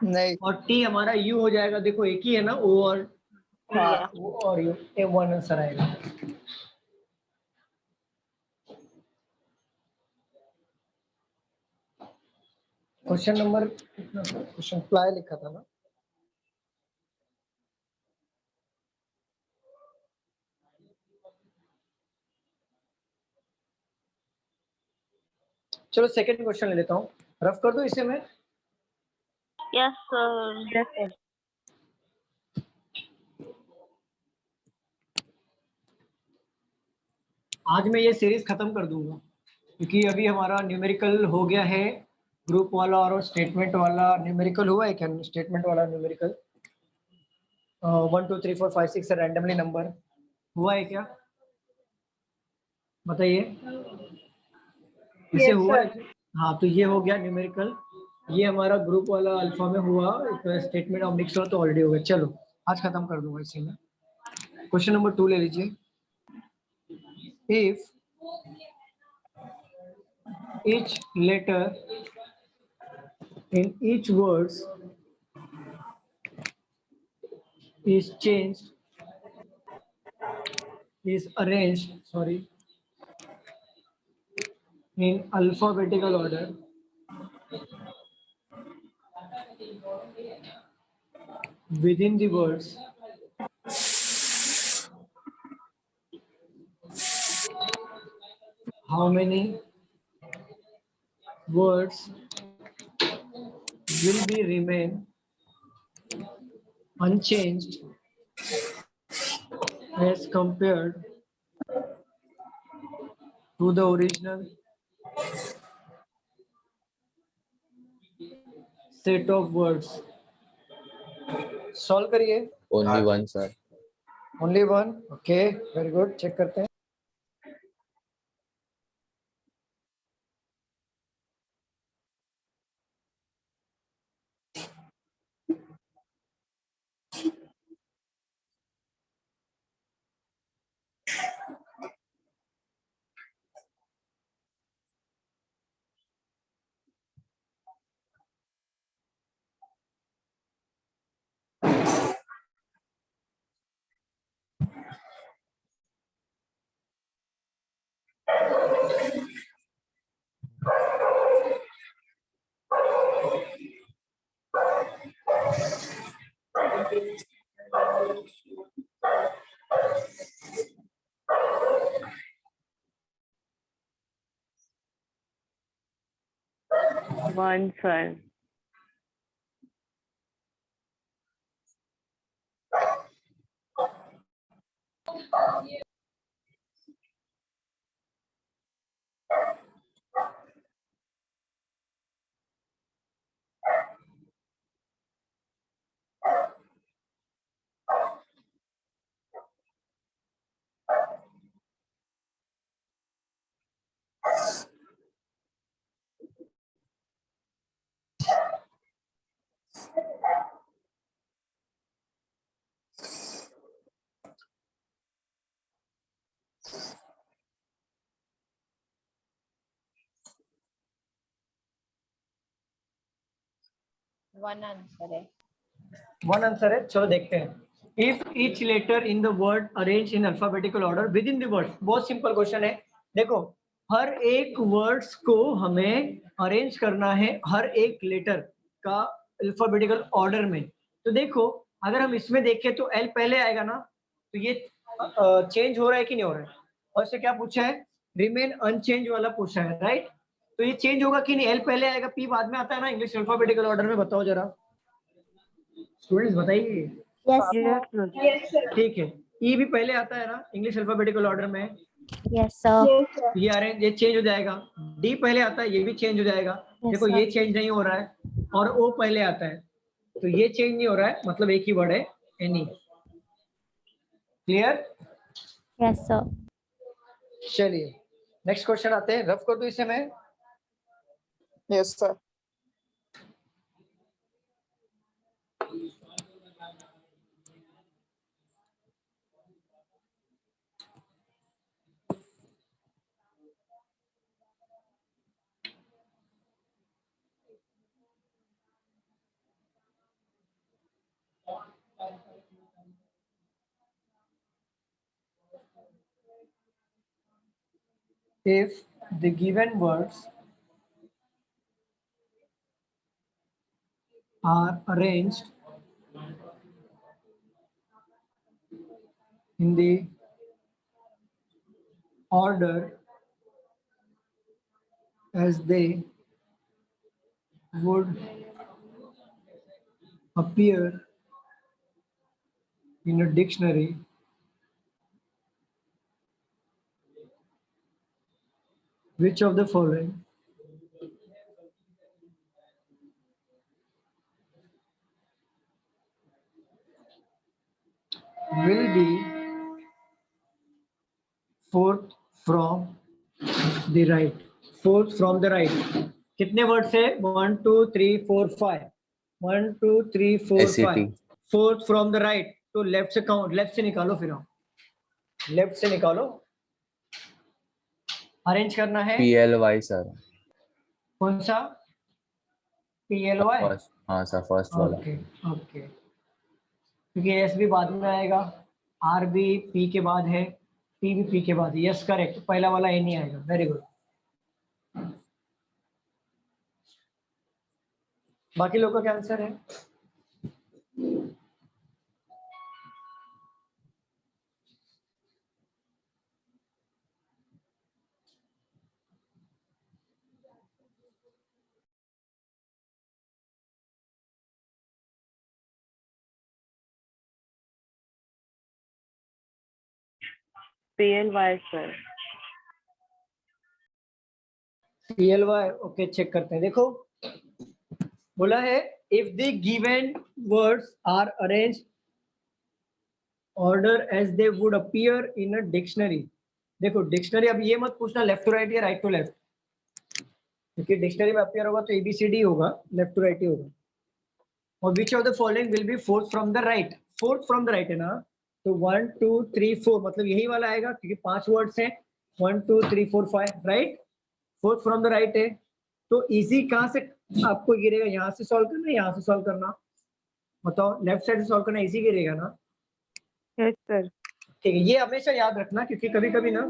नहीं। और टी हमारा यू हो जाएगा। देखो एक ही है ना, ओ और हाँ। ओ और यू, ए वन आंसर आएगा। क्वेश्चन नंबर कितना था? क्वेश्चन प्लाई लिखा था ना। चलो सेकंड क्वेश्चन ले लेता हूँ, रफ कर दो इसे मैं। Yes sir. Yes sir. आज मैं ये सीरीज खत्म कर दूंगा क्योंकि अभी हमारा न्यूमेरिकल हो गया है, ग्रुप वाला और स्टेटमेंट वाला। न्यूमेरिकल हुआ है क्या? स्टेटमेंट वाला न्यूमेरिकल 1 2 3 4 5 6 से रैंडमली नंबर हुआ है क्या? बताइए। इसे Yes, हुआ sir. है? हाँ, तो ये हो गया न्यूमेरिकल। ये हमारा ग्रुप वाला अल्फा में हुआ, स्टेटमेंट और मिक्स हुआ तो ऑलरेडी हो गया। चलो आज खत्म कर दूंगा इसे में। क्वेश्चन नंबर 2 ले लीजिए। If each letter in each words is changed, is arranged, sorry, in alphabetical order, within the words, how many words will be remain unchanged as compared to the original set of words? Solve करिए। Only one, sir. Only one, okay, very good. Check करते हैं। One sir. One answer है। One answer है, चलो देखते हैं। If each letter in the word arrange in alphabetical order within the word, बहुत simple question है। देखो हर एक वर्ड्स को हमें अरेंज करना है हर एक लेटर का अल्फाबेटिकल ऑर्डर में। तो देखो अगर हम इसमें देखें तो एल पहले आएगा ना, तो ये चेंज हो रहा है कि नहीं हो रहा है। और इससे क्या पूछा है, रिमेन अनचेंज वाला पूछा है, राइट। तो ये चेंज होगा कि नहीं, एल पहले आएगा पी बाद में आता है ना इंग्लिश अल्फाबेटिकल ऑर्डर में, बताओ जरा स्टूडेंट्स बताइए। Yes, sir. ठीक है, ई भी पहले आता है ना इंग्लिश अल्फाबेटिकल ऑर्डर में, Yes, sir. ये अरेंज, ये चेंज हो जाएगा। डी पहले आता है, ये भी चेंज हो जाएगा। देखो ये चेंज नहीं हो रहा है, और ओ पहले आता है तो ये चेंज नहीं हो रहा है, मतलब एक ही वर्ड है एनी। क्लियर? Yes, sir. चलिए नेक्स्ट क्वेश्चन आते हैं, रफ कर दो इसे मैं। Yes, sir. If the given words are arranged in the order as they would appear in a dictionary, which of the following will be fourth from the right? Fourth from the right कितने words है, 1 2 3 4 5, 1 2 3 4 5। SCT fourth from the right, तो left से count, left से निकालो, फिर हम left से निकालो। अरेंज करना है PLY सर, कौन सा, PLY। फर्स्ट, हाँ सर फर्स्ट वाला। ओके ओके, क्योंकि एस भी बाद में आएगा, आर भी पी के बाद है, टी भी पी के बाद है। यस करेक्ट, पहला वाला ए नहीं आएगा, वेरी गुड। बाकी लोगों का क्या आंसर है? PLY sir. PLY, okay check करते हैं। देखो बोला है if the given words are arrange order as they would appear in a dictionary. देखो डिक्शनरी, अब ये मत पूछना लेफ्ट टू राइट या राइट टू लेफ्ट, क्योंकि डिक्शनरी में अपीयर होगा तो ABCD होगा, लेफ्ट टू राइट ही होगा। और विच of the following will be fourth from the right, fourth from the right है ना, तो 1 2 3 4 मतलब यही वाला आएगा, क्योंकि 5 वर्ड्स हैं, 1 2 3 4 5, right. Fourth from the right है, तो इजी कहाँ से आपको गिरेगा, यहाँ से सॉल्व करना, यहाँ से सॉल्व करना, बताओ लेफ्ट साइड से सॉल्व करना इजी गिरेगा ना। Yes, sir. ठीक है, ये हमेशा याद रखना, क्योंकि कभी कभी ना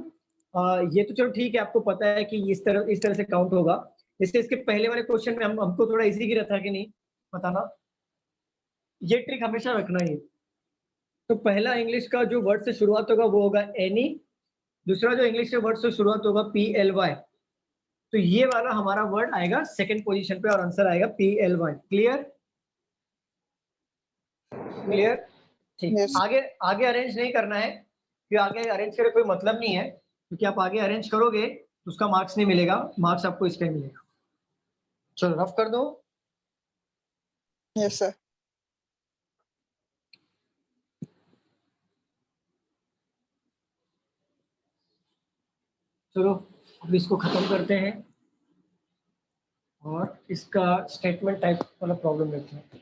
ये तो चलो ठीक है, आपको पता है कि इस तरह से काउंट होगा। इससे इसके पहले वाले क्वेश्चन में हमको थोड़ा इजी गिरा था कि नहीं, बताना, ये ट्रिक हमेशा रखना ही। तो पहला इंग्लिश का जो वर्ड से शुरुआत होगा वो होगा एनी, दूसरा जो इंग्लिश के वर्ड से शुरुआत होगा PLY, तो ये वाला हमारा वर्ड आएगा सेकंड पोजीशन पे और आंसर आएगा PLY। क्लियर? क्लियर? ठीक, Yes. आगे आगे अरेंज नहीं करना है, क्योंकि आगे अरेंज करे कोई मतलब नहीं है, क्योंकि आप आगे अरेंज करोगे तो उसका मार्क्स नहीं मिलेगा, मार्क्स आपको इसका ही मिलेगा। चलो रफ कर दो। Yes, sir. चलो अब इसको खत्म करते हैं और इसका स्टेटमेंट टाइप वाला प्रॉब्लम लेते हैं।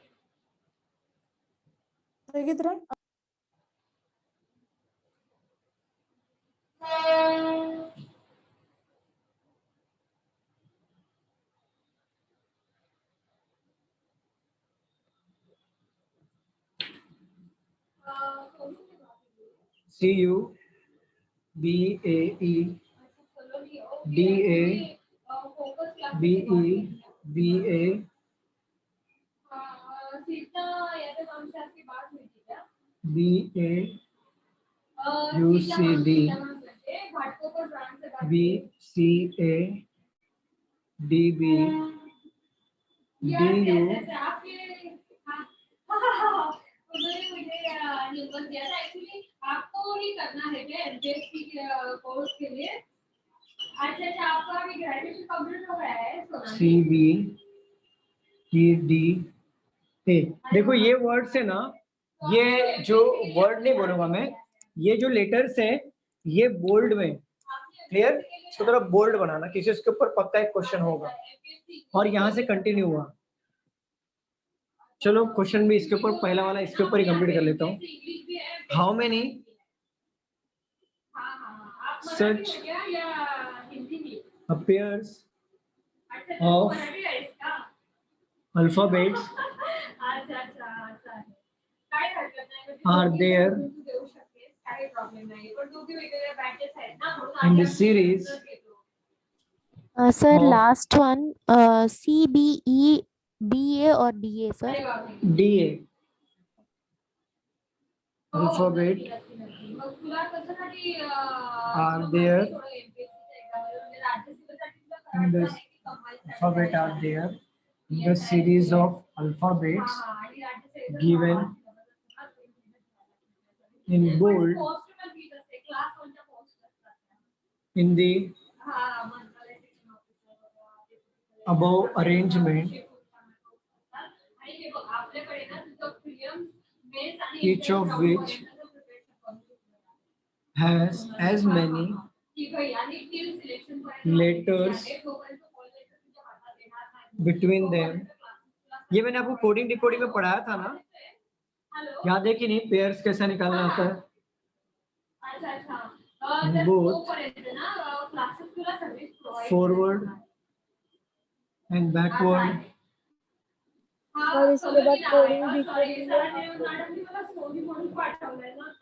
CUBAE DABEBA BAUCD BCADB DU CBEDA। देखो ये वर्ड्स है ना, ये जो वर्ड नहीं बोलूंगा मैं, ये जो लेटर्स है ये बोल्ड में, क्लियर, इसको थोड़ा बोल्ड बनाना, किसी इसके ऊपर पक्का एक क्वेश्चन होगा और यहाँ से कंटिन्यू हुआ। चलो क्वेश्चन भी इसके ऊपर, पहला वाला इसके ऊपर ही कंप्लीट कर लेता हूँ। How many such appears of alphabets are there in the series Sir, of last one, CBE, BA or DA, sir? DA alphabet are there in the alphabet are there in the series of alphabets given in bold in the above arrangement, each of which has as many letters between them। ये मैंने आपको coding decoding में पढ़ाया था ना, याद है कि नहीं, पेयर्स कैसा निकालना होता है, both forward and backward। और इसके बाद कोडिंग डिकोडिंग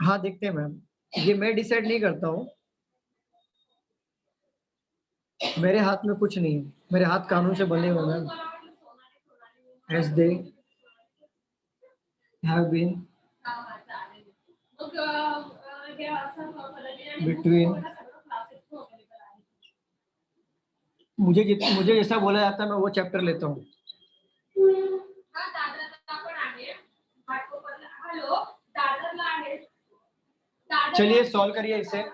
हाँ देखते हैं मैम, ये मैं डिसाइड नहीं करता हूँ, मेरे हाथ में कुछ नहीं है, मेरे हाथ कानून से बंधे हुए ma'am, as they have been between। मुझे जैसा बोला जाता है मैं वो चैप्टर लेता हूँ। चलिए सॉल्व करिए इसे।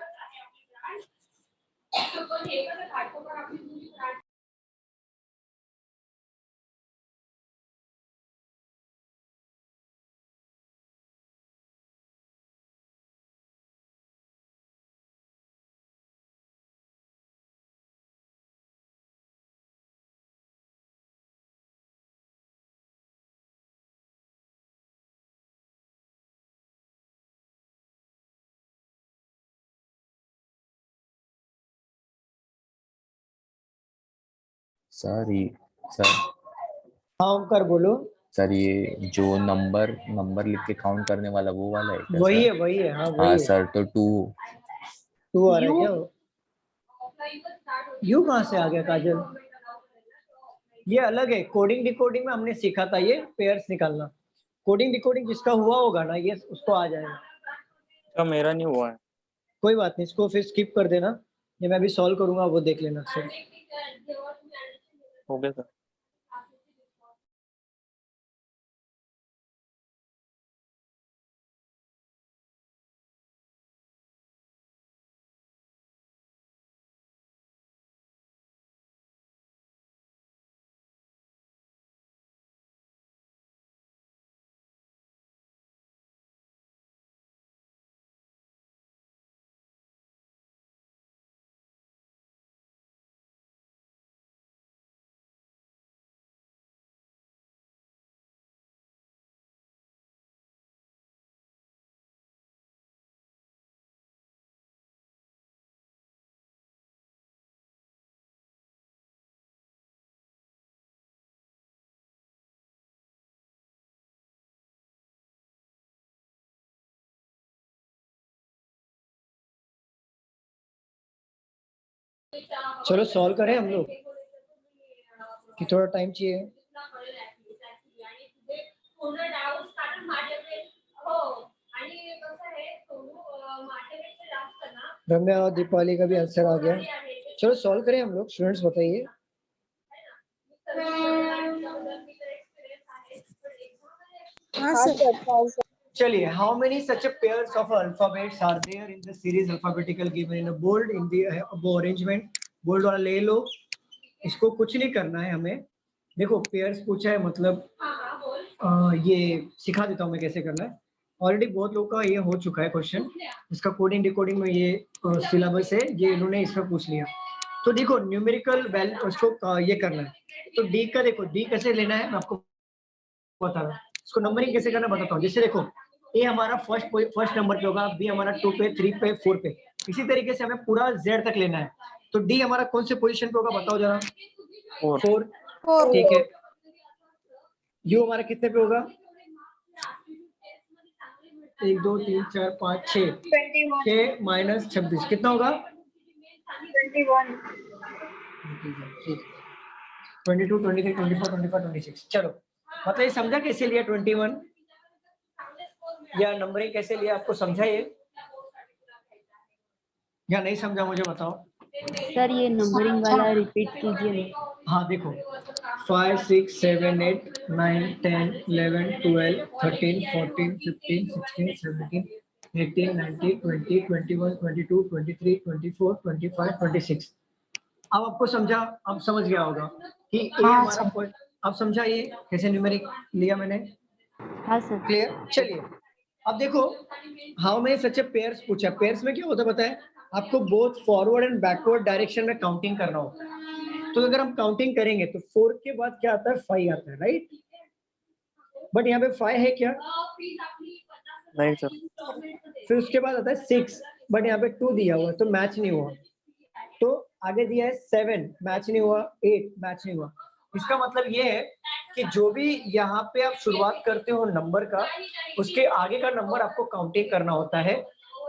सर सर हाँ ओमकार बोलो। सर ये जो नंबर लिख के काउंट करने वाला वो वाला है क्या वही सर? है वही है, हाँ वही हाँ है। सर, तो 2 तू आ रहा है क्या? यू कहाँ से आ गया काजल? ये अलग है, कोडिंग डिकोडिंग में हमने सीखा था ये पेयर्स निकालना। कोडिंग डिकोडिंग जिसका हुआ होगा ना ये उसको आ जाएगा। तो मेरा नहीं हुआ है। कोई बात नहीं, इसको फिर स्किप कर देना, ये मैं अभी सॉल्व करूंगा, वो देख लेना सर। हो गया सर। चलो सॉल्व करें हम लोग कि थोड़ा टाइम चाहिए। रम्या और दीपाली का भी आंसर आ गया। चलो सॉल्व करें हम लोग। स्टूडेंट्स बताइए। हाँ सर। चलिए, how many such a pairs of alphabets are there in the series alphabetical given in a bold in the above arrangement? Bold वाला ले लो, इसको कुछ नहीं करना है हमें। देखो पेयर्स पूछा है मतलब ये सिखा देता हूँ मैं कैसे करना है। ऑलरेडी बहुत लोगों का ये हो चुका है क्वेश्चन, इसका कोडिंग डिकोडिंग में ये सिलेबस है, ये इन्होंने इसमें पूछ लिया। तो देखो न्यूमेरिकल वैल्यू उसको ये करना है। तो डी का देखो, डी कैसे लेना है मैं आपको बता रहा हूँ। इसको नंबरिंग कैसे करना बताता हूँ। जैसे देखो ए हमारा फर्स्ट नंबर पे होगा, बी हमारा 2 पे, 3 पे, 4 पे, इसी तरीके से हमें पूरा जेड तक लेना है। तो डी हमारा कौन से पोजीशन पे होगा बताओ जरा। 4। ठीक है। यू हमारा कितने पे होगा? 1 2 3 4 5 6 6 माइनस 26 कितना होगा? 21। 22 23 24 25 26। चलो मतलब ये समझा कैसे लिया 21 या नंबरिंग कैसे लिया, आपको समझा ये या नहीं समझा मुझे बताओ। सर ये नंबरिंग वाला रिपीट कीजिए। हाँ देखो 5 6 7 8 9 10 11 12 13 14 15 16 17 18 19 20 21 22 23 24 25 26। अब आपको समझा, अब समझ गया होगा कि ये हमारा अब समझा ये कैसे न्यूमेरिक लिया मैंने। हाँ सर। क्लियर। चलिए अब देखो how many such A pairs पूछा। पेयर्स में क्या होता है पता है आपको? Both forward and backward direction में काउंटिंग करना होता है। तो अगर हम काउंटिंग करेंगे तो 4 के बाद क्या आता है? 5 आता है, राइट? बट यहाँ पे 5 है क्या? नहीं सर। फिर उसके बाद आता है 6, बट यहाँ पे 2 दिया हुआ है तो मैच नहीं हुआ। तो आगे दिया है 7, मैच नहीं हुआ। 8, मैच नहीं हुआ। इसका मतलब ये है कि जो भी यहाँ पे आप शुरुआत करते हो नंबर का, उसके आगे का नंबर आपको काउंटिंग करना होता है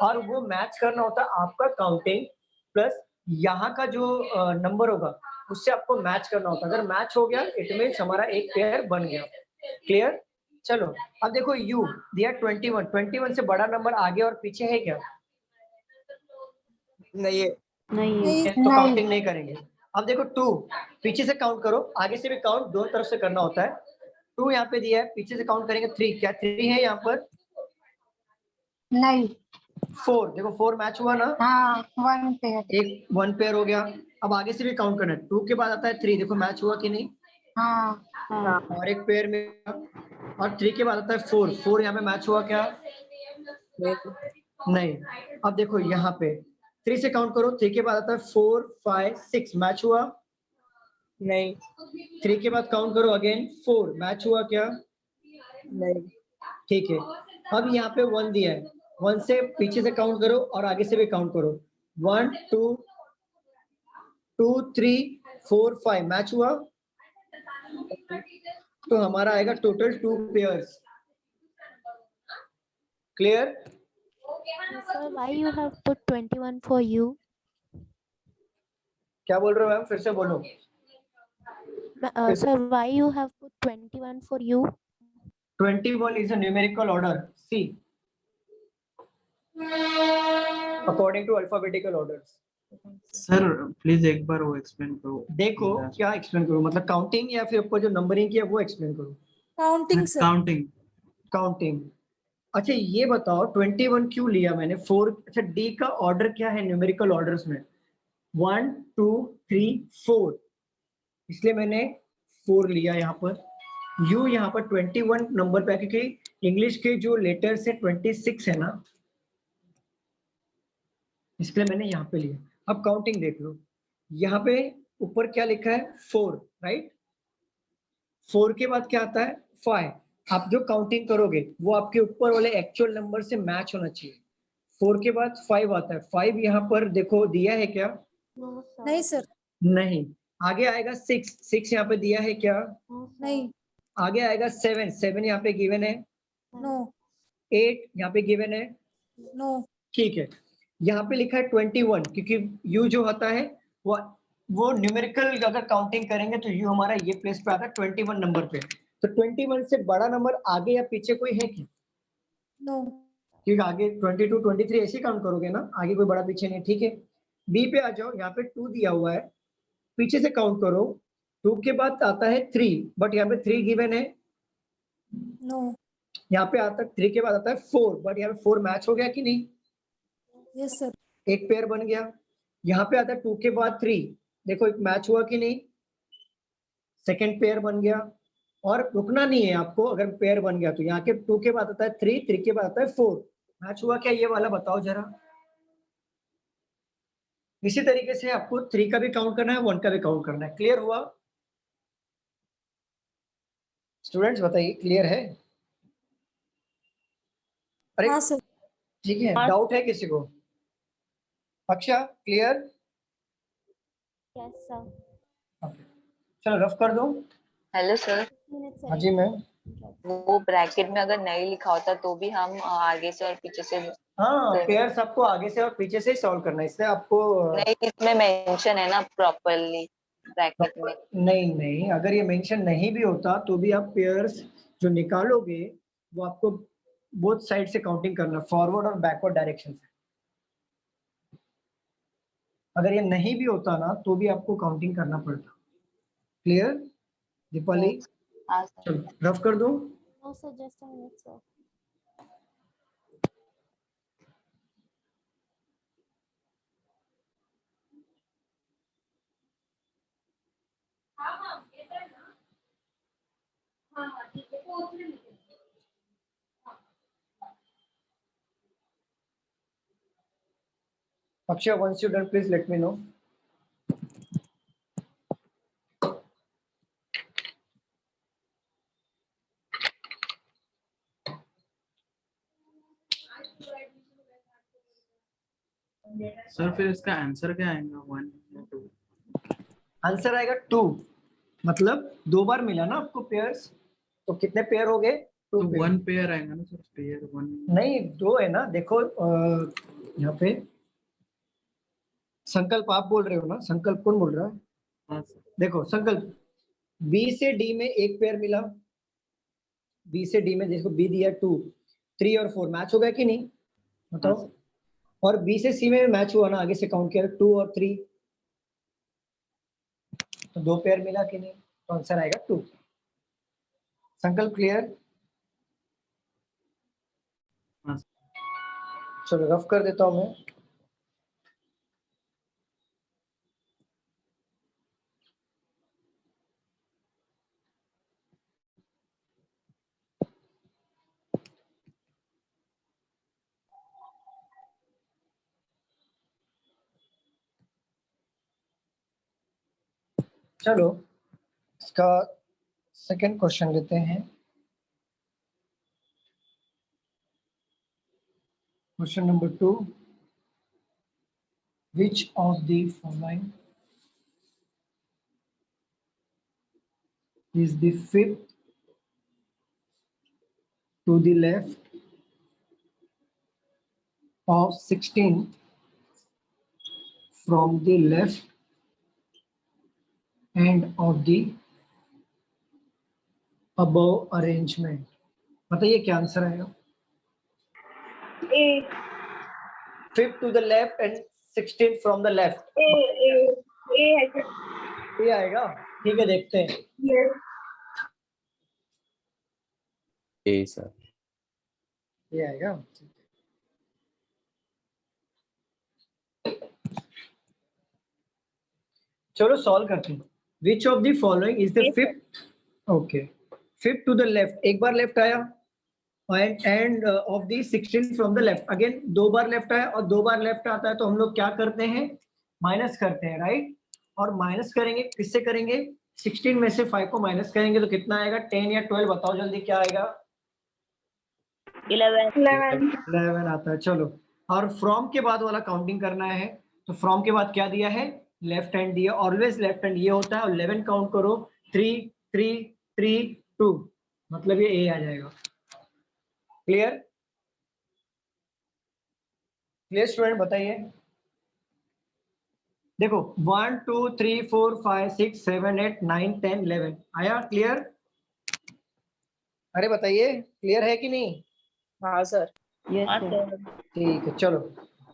और वो मैच करना होता है आपका काउंटिंग प्लस यहाँ का जो नंबर होगा उससे आपको मैच करना होता है। अगर मैच हो गया इट मीन्स हमारा एक पेयर बन गया। क्लियर। चलो अब देखो यू दिया 21। 21 से बड़ा नंबर आगे और पीछे है क्या? नहीं है। नहीं। तो काउंटिंग नहीं करेंगे। अब देखो 2 पीछे से काउंट करो, आगे से भी काउंट, दोनों तरफ से करना होता है। 2 यहाँ पे दिया है, पीछे से काउंट करेंगे 3। क्या 3 है यहाँ पर? नहीं। 4 देखो 4 मैच हुआ ना। हाँ 1 पेयर। एक 1 पेयर हो गया। अब आगे से भी काउंट करना है। 2 के बाद आता है 3, देखो मैच हुआ कि नहीं? हाँ। और एक पेयर में। और 3 के बाद आता है 4। 4 यहाँ पे मैच हुआ क्या? नहीं। अब देखो यहाँ पे 3 से काउंट करो, 3 के बाद आता है 4 5 6, मैच हुआ? नहीं। 3 के बाद काउंट करो अगेन 4, मैच हुआ क्या? नहीं। ठीक है। अब यहाँ पे 1 दिया है, 1 से पीछे से काउंट करो और आगे से भी काउंट करो। 1 2 2 3 4 5, मैच हुआ? तो हमारा आएगा total 2 pairs. Clear. Sir, why you have put 21 for you? क्या बोल रहे हो मैम? फिर से बोलो। Sir, why you have put 21 for you? 21 is a numerical order. See, according to alphabetical orders. Sir please एक बार वो एक्सप्लेन करो। देखो क्या एक्सप्लेन करूं, मतलब काउंटिंग या फिर ऊपर जो नंबरिंग किया वो एक्सप्लेन करूं? Counting sir. काउंटिंग। काउंटिंग। अच्छा ये बताओ 21 क्यों लिया मैंने? 4। अच्छा डी का ऑर्डर क्या है न्यूमेरिकल ऑर्डर्स में? 1 2 3 4, इसलिए मैंने 4 लिया यहाँ पर। यू यहाँ पर 21 नंबर पे, क्योंकि इंग्लिश के जो लेटर्स है 26 है ना, इसलिए मैंने यहाँ पे लिया। अब काउंटिंग देख लो, यहाँ पे ऊपर क्या लिखा है? 4, राइट? 4 के बाद क्या आता है? 5। आप जो काउंटिंग करोगे वो आपके ऊपर वाले एक्चुअल नंबर से मैच होना चाहिए। 4 के बाद 5 आता है। 5 यहाँ पर देखो दिया है क्या? नहीं सर। नहीं। आगे आएगा 6। 6 यहाँ पे दिया है क्या? नहीं। आगे आएगा 7। 7 यहाँ पे गिवन है। नो। 8 यहाँ पे गिवन है। नो। ठीक है। यहाँ पे लिखा है 21, क्योंकि यू जो होता है वो न्यूमेरिकल अगर काउंटिंग करेंगे तो यू हमारा ये प्लेस पे आता है 21 नंबर पे। तो 21 से बड़ा नंबर आगे या पीछे कोई है क्या? नो। क्योंकि आगे 22 23 ऐसे काउंट करोगे ना, आगे कोई बड़ा पीछे नहीं, ठीक है। बी पे आ जाओ, यहाँ पे 2 दिया हुआ है, पीछे से काउंट करो, 2 के बाद आता है 3, बट यहाँ पे 3 गिवन है। नो। यहाँ पे आता है 3 के बाद आता है 4, बट यहाँ पे 4 मैच हो गया कि नहीं? Yes sir. एक पेयर बन गया। यहाँ पे आता है 2 के बाद 3, देखो एक मैच हुआ कि नहीं? सेकेंड पेयर बन गया। और रुकना नहीं है आपको, अगर पेयर बन गया तो यहाँ के 2 के बाद आता है 3, 3 के बाद आता है 4, मैच हुआ क्या ये वाला बताओ जरा। इसी तरीके से आपको 3 का भी काउंट करना है, 1 का भी काउंट करना है। क्लियर हुआ स्टूडेंट्स? बताइए क्लियर है? अरे हाँ सर। ठीक है, डाउट है किसी को? अक्षा क्लियर? Yes sir. चलो रफ कर दो। हेलो सर, हाँ जी मैम। वो ब्रैकेट में अगर नहीं लिखा होता तो भी हम आगे से और पीछे से हाँ, पेयर्स आपको आगे से और पीछे से ही सॉल्व करना है, इससे आपको नहीं, इसमें मेंशन है ना प्रॉपरली ब्रैकेट में। नहीं, अगर ये मेंशन नहीं भी होता तो भी आप पेयर्स जो निकालोगे वो आपको बोथ साइड से काउंटिंग करना, फॉरवर्ड और बैकवर्ड डायरेक्शन से। अगर ये नहीं भी होता ना तो भी आपको काउंटिंग करना पड़ता। क्लियर दीपाली? हाँ सर। चलो रफ कर दो। No sir, just a minute sir. Akshay, once you're done, please let me know. Sir फिर इसका आंसर क्या आएगा? 1 या 2? आंसर आएगा 2, मतलब 2 बार मिला ना आपको पेयर्स, तो कितने पेयर हो गए? 2 तो पेयर। 1 पेयर आएगा ना सर? पेयर 1 नहीं 2 है ना, देखो यहाँ पे संकल्प आप बोल रहे हो ना, संकल्प कौन बोल रहा है? हाँ सर। देखो संकल्प, बी से डी में एक पेयर मिला, बी से डी में देखो बी दिया 2, 3 और 4 मैच हो गया कि नहीं बताओ? हाँ, और बी से सी में मैच हुआ ना, आगे से काउंट किया 2 और 3, तो 2 पेयर मिला कि नहीं? तो आंसर आएगा 2। संकल्प क्लियर? हाँ। चलो रफ कर देता हूं मैं। चलो इसका सेकंड क्वेश्चन लेते हैं। Question number 2, which of the following is the fifth to the left of 16 from the left end of the above arrangement? बताइए क्या आंसर आएगा? A. Fifth to the left and 16 from the left. A है sir. ये आएगा, ठीक है देखते हैं। Yes. A sir. ये आएगा। चलो सॉल्व करते हैं। Which of the following is the fifth? Okay, fifth to the left, एक बार लेफ्ट आया, and of the 16 from the left, again 2 bar left आया, और 2 बार लेफ्ट आता है तो हम लोग क्या करते हैं? माइनस करते हैं, राइट? और माइनस करेंगे किससे करेंगे? 16 में से 5 को माइनस करेंगे तो कितना आएगा? 10 या 12 बताओ जल्दी, क्या आएगा? 11 आता है। चलो, और फ्रॉम के बाद वाला काउंटिंग करना है, तो फ्रॉम के बाद क्या दिया है? लेफ्ट हैंड दिया, ऑलवेज लेफ्ट हैंड ये होता है। और 11 काउंट करो, 3 3 3 2, मतलब ये ए आ जाएगा। क्लियर? क्लियर स्टूडेंट बताइए। देखो 1 2 3 4 5 6 7 8 9 10 11 आया क्लियर? अरे बताइए क्लियर है कि नहीं? हाँ सर। यस हाँ सर। सर। ठीक है चलो,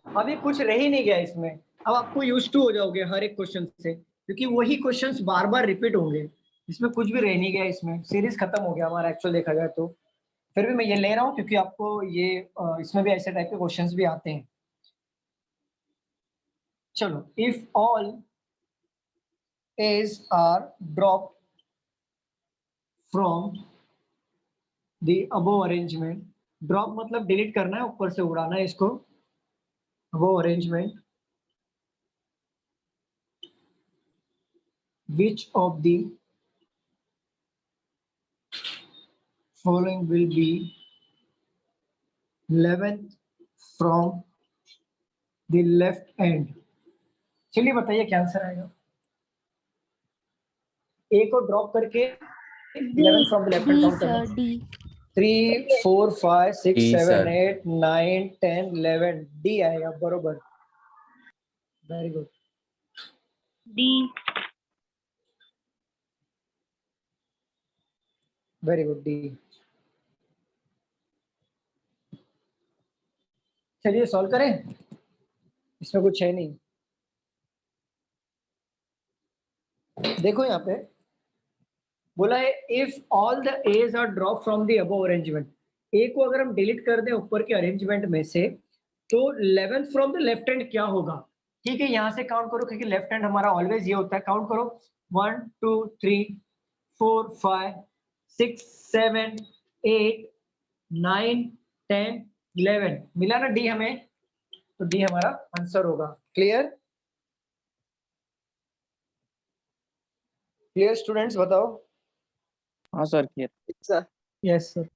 अभी कुछ रह ही नहीं गया इसमें। अब आपको यूज टू हो जाओगे हर एक क्वेश्चन से, क्योंकि वही क्वेश्चंस बार बार रिपीट होंगे। इसमें कुछ भी रह नहीं गया, इसमें सीरीज खत्म हो गया हमारा एक्चुअल देखा जाए तो। फिर भी मैं ये ले रहा हूँ क्योंकि आपको ये इसमें भी ऐसे टाइप के क्वेश्चंस भी आते हैं। चलो, if all A's are drop from the above arrangement, drop मतलब डिलीट करना है, ऊपर से उड़ाना है इसको, above arrangement, which of the following will be 11th from the left end? चलिए बताइए क्या आंसर आएगा। ए को ड्रॉप करके 11 from the left hand D count करना। Sir D 3 4 5 6 D, 7 sir. 8 9 10 11 D आएगा, बरोबर। Very good. D. Very good, D. चलिए सॉल्व करें, इसमें कुछ है नहीं। देखो यहाँ पे बोला है if all the E's are drop from the above arrangement, A को अगर हम डिलीट कर दें ऊपर के अरेंजमेंट में से, तो 11th from the left hand क्या होगा। ठीक है, यहां से काउंट करो क्योंकि लेफ्ट हैंड हमारा ऑलवेज ये होता है। काउंट करो 1 2 3 4 5 6 7 8 9 10 11 मिला ना डी हमें, तो डी हमारा आंसर होगा। क्लियर? क्लियर स्टूडेंट्स, बताओ। हाँ सर क्लियर। Yes sir.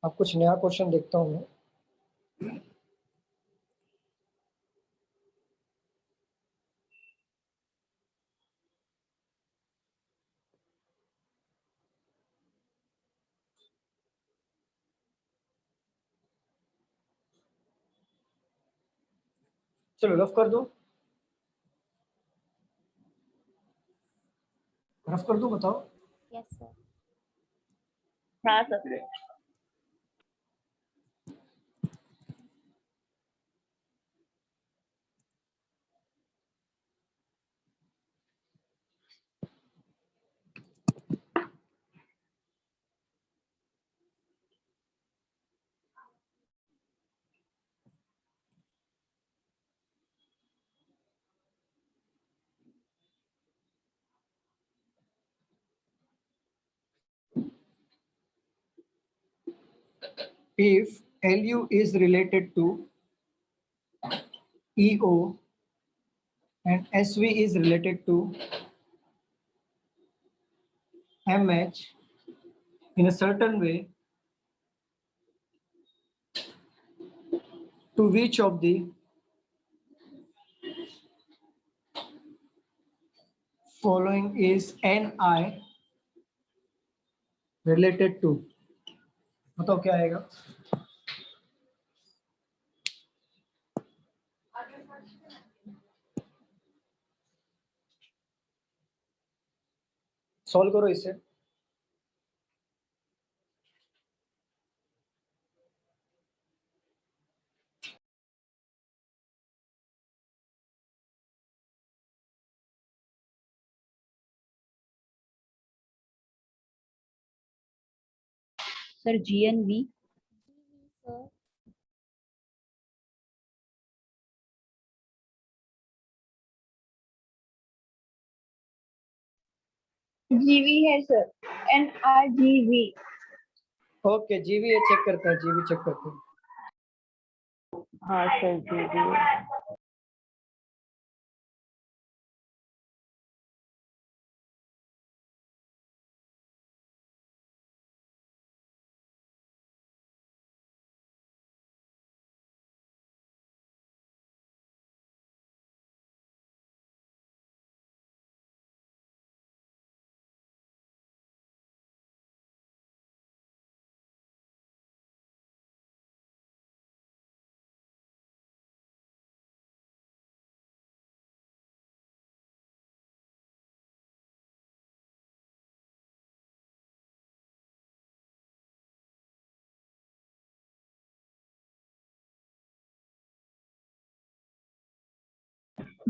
अब कुछ नया क्वेश्चन देखता हूँ मैं। चलो रफ कर दो, रफ कर दो, बताओ। यस सर हाँ sir. If LU is related to EO and SV is related to MH in a certain way, to which of the following is NI related to? बताओ क्या आएगा। सॉल्व करो इसे। Sir GNV। सर जीवी है sir, NRGV। Okay, GV check करते हैं, GV check करते हैं। हाँ sir ji.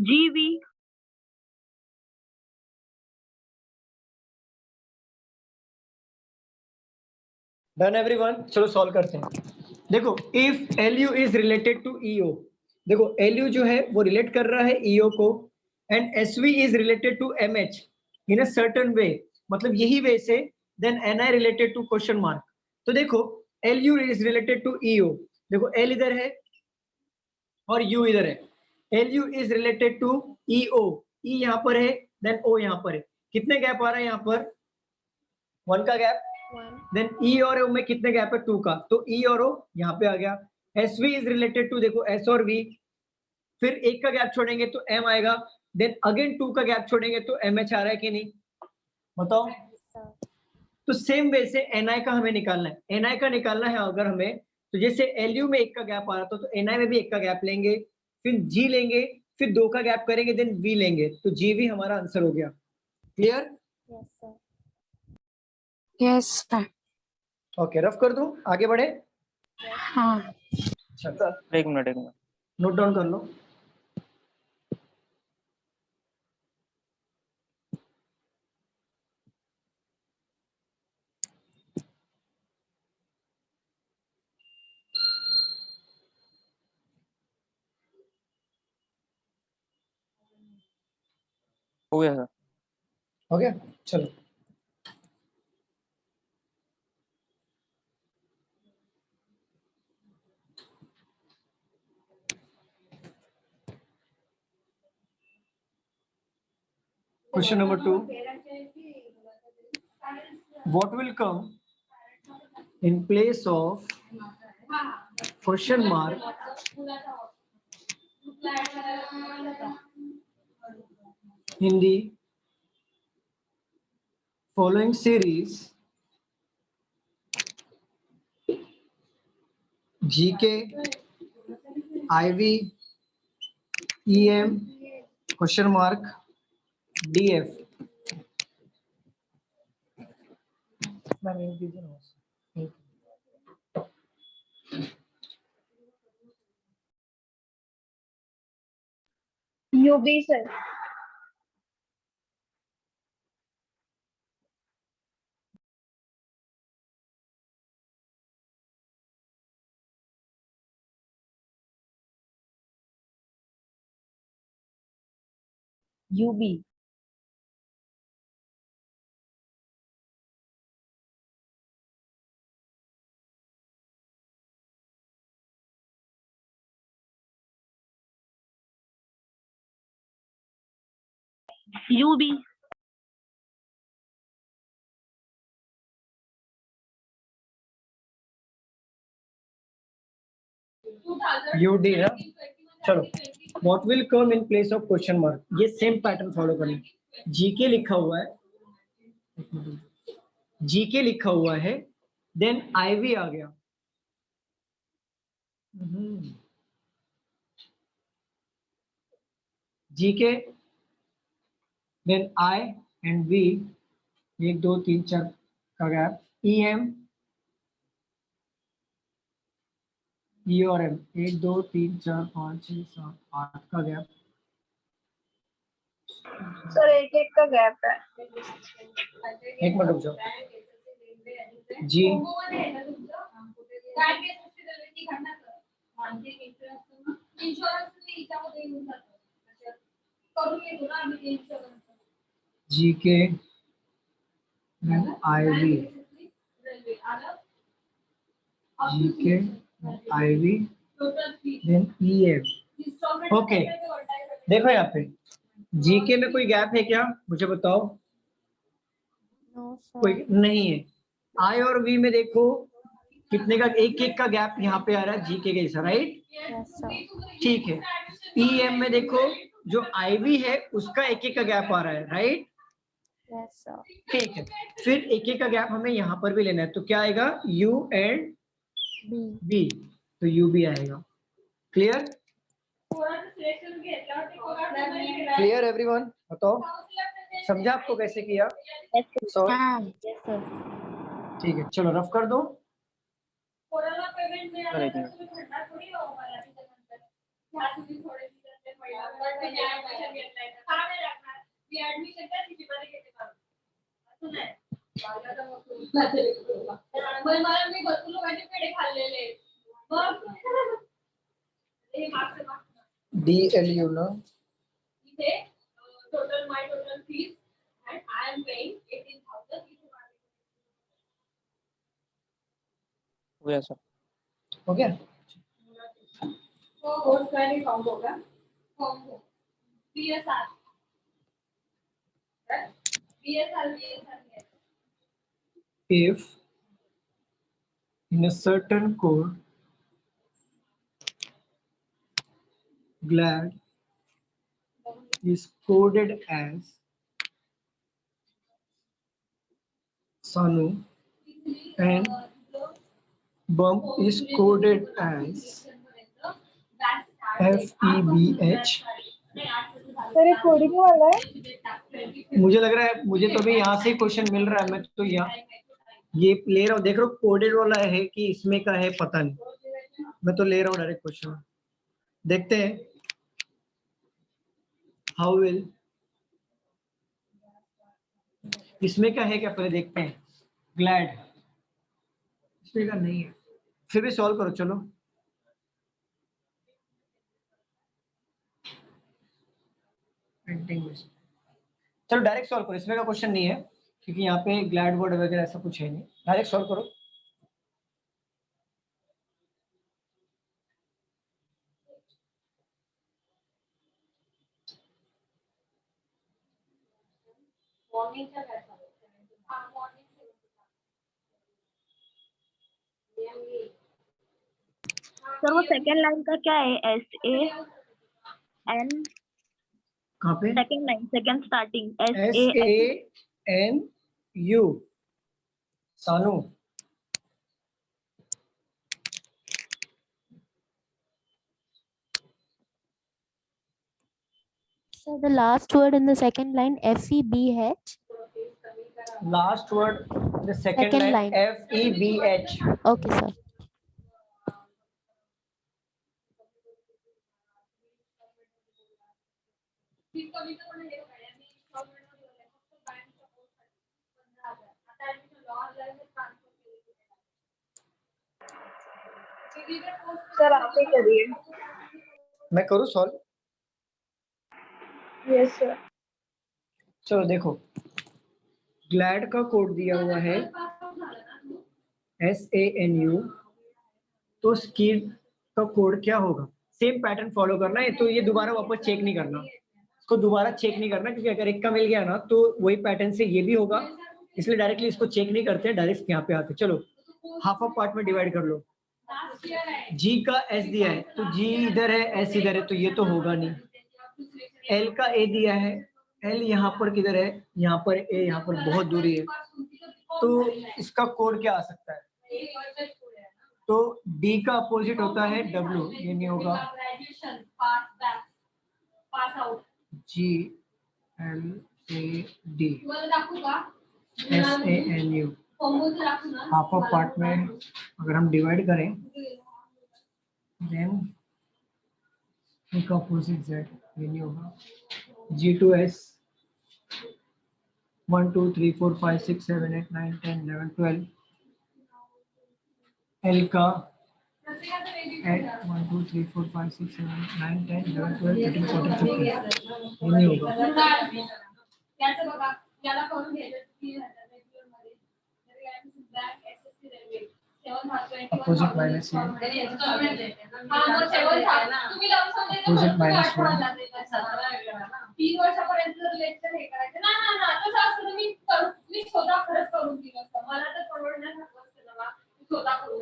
GV. Done everyone, चलो सॉल्व करते हैं। देखो if LU is related to EO, देखो LU जो है वो रिलेट कर रहा है EO को, and SV is related to MH in a certain way, मतलब यही वे से, then NI related to question mark. तो देखो LU is related to EO, देखो L इधर है और U इधर है। LU is related to EO, E यहाँ पर है, देन O यहाँ पर है। कितने गैप आ रहा है यहाँ पर? 1 का गैप। देन E और O में कितने गैप है? 2 का, तो E और O यहाँ पे आ गया। SV इज रिलेटेड टू, देखो S और V, फिर 1 का गैप छोड़ेंगे तो M आएगा, देन अगेन 2 का गैप छोड़ेंगे तो MH आ रहा है कि नहीं, बताओ। तो सेम वे से NI का हमें निकालना है। NI का निकालना है अगर हमें, तो जैसे LU में 1 का गैप आ रहा था, तो NI में भी 1 का गैप लेंगे, फिर G लेंगे, फिर 2 का गैप करेंगे, देन V लेंगे, तो GV हमारा आंसर हो गया। Clear? Yes sir. Okay, rough कर दूं, आगे बढ़े? हाँ। चलो एक मिनट नोट डाउन कर लो। हो गया सर। हो गया, चलो। Question number 2. What will come in place of question mark in the following series? GK, IV, EM, question mark, DF. UB sir. UB. UB. UD ना, चलो। What will come in place of question mark? ये same pattern follow करें। GK लिखा हुआ है, GK लिखा हुआ है, देन IV आ गया। GK, then I and V, 1 2 3 4 का गैप, EM, E और M, 1 2 3 4 5 6 7 8 का गैप। सर एक एक का गैप है। एक मिनट रुक जाओ। जी, GK, then IV, GK, IV, then EM। Okay, देखो यहाँ पे GK में कोई गैप है क्या, मुझे बताओ। नो कोई सर। नहीं है। I और V में देखो कितने का, एक एक का गैप यहाँ पे आ रहा है GK के जैसा, राइट? Yes sir. ठीक है। EM में देखो जो IV है उसका एक एक का गैप आ रहा है, राइट? Yes sir. ठीक है, फिर एक एक का गैप हमें यहाँ पर भी लेना है, तो क्या आएगा? U एंड B, तो UB आएगा। क्लियर? Clear everyone? बताओ, समझा आपको कैसे किया? हाँ। ठीक है, चलो रफ कर दो। सर एक मिनट। DLU ना, हो गया सर। हो गया। If in a certain code GLAD is coded as Sanu and bump is coded as FEBH, sir ये कोडिंग वाला है। मुझे लग रहा है, मुझे तो अभी यहाँ से क्वेश्चन मिल रहा है, मैं तो यहाँ ये ले रहा हूँ, देख रहा हूँ कोडेड वाला है कि इसमें का है पता नहीं, मैं तो ले रहा हूँ डायरेक्ट क्वेश्चन। देखते हैं हाउ विल, इसमें का है क्या पहले देखते हैं। ग्लैड इसमें का नहीं है, फिर भी सॉल्व करो चलो। चलो डायरेक्ट सॉल्व करो, इसमें का क्वेश्चन नहीं है क्योंकि यहाँ पे ग्लैड वर्ड वगैरह ऐसा कुछ है नहीं, डायरेक्ट सॉल्व करो। सर वो सेकेंड लाइन का क्या है? SAN, कहाँ पे? Second line, second starting SANU, सानू। So the last word in the second line, FEBH. Last word, the second Second line, line. FEBH. Okay, sir. Sir आप ही करिए। मैं करूँ सॉल्व? Yes sir. चलो देखो, ग्लैड का कोड दिया हुआ है SANU, तो स्किड का कोड क्या होगा? सेम पैटर्न फॉलो करना है, तो ये दोबारा वापस चेक नहीं करना, इसको दोबारा चेक नहीं करना, क्योंकि अगर एक का मिल गया ना तो वही पैटर्न से ये भी होगा, इसलिए डायरेक्टली इसको चेक नहीं करते, डायरेक्ट यहाँ पे आते। चलो हाफ ऑफ पार्ट में डिवाइड कर लो। G का S दिया है तो G इधर है, S इधर है, तो ये तो होगा नहीं। L का A दिया है, L यहाँ पर किधर है, यहाँ पर A, यहाँ पर बहुत दूरी है, तो इसका कोड क्या आ सकता है? तो D का अपोजिट होता है W, ये नहीं होगा। GLAD SANU, half of part में अगर हम डिवाइड करें, देन एक अपोजिट Z, ये नहीं होगा। G2S 1 2 3 4 5 6 7 8 9 10 11 12, L का 1 2 3 4 5 6 7 8 9 10 11 12 13 14 15, ये नहीं होगा। अपोजिट माइनस है, अपोजिट माइनस 1, 3 वर्षापर्यंत जर लेक्चर हे करायचं ना ना ना तसं असतं तर मी स्वतः खरंच करून दिलं असतं, मला तर परवडण्यासारखं असतं ना, स्वतः करून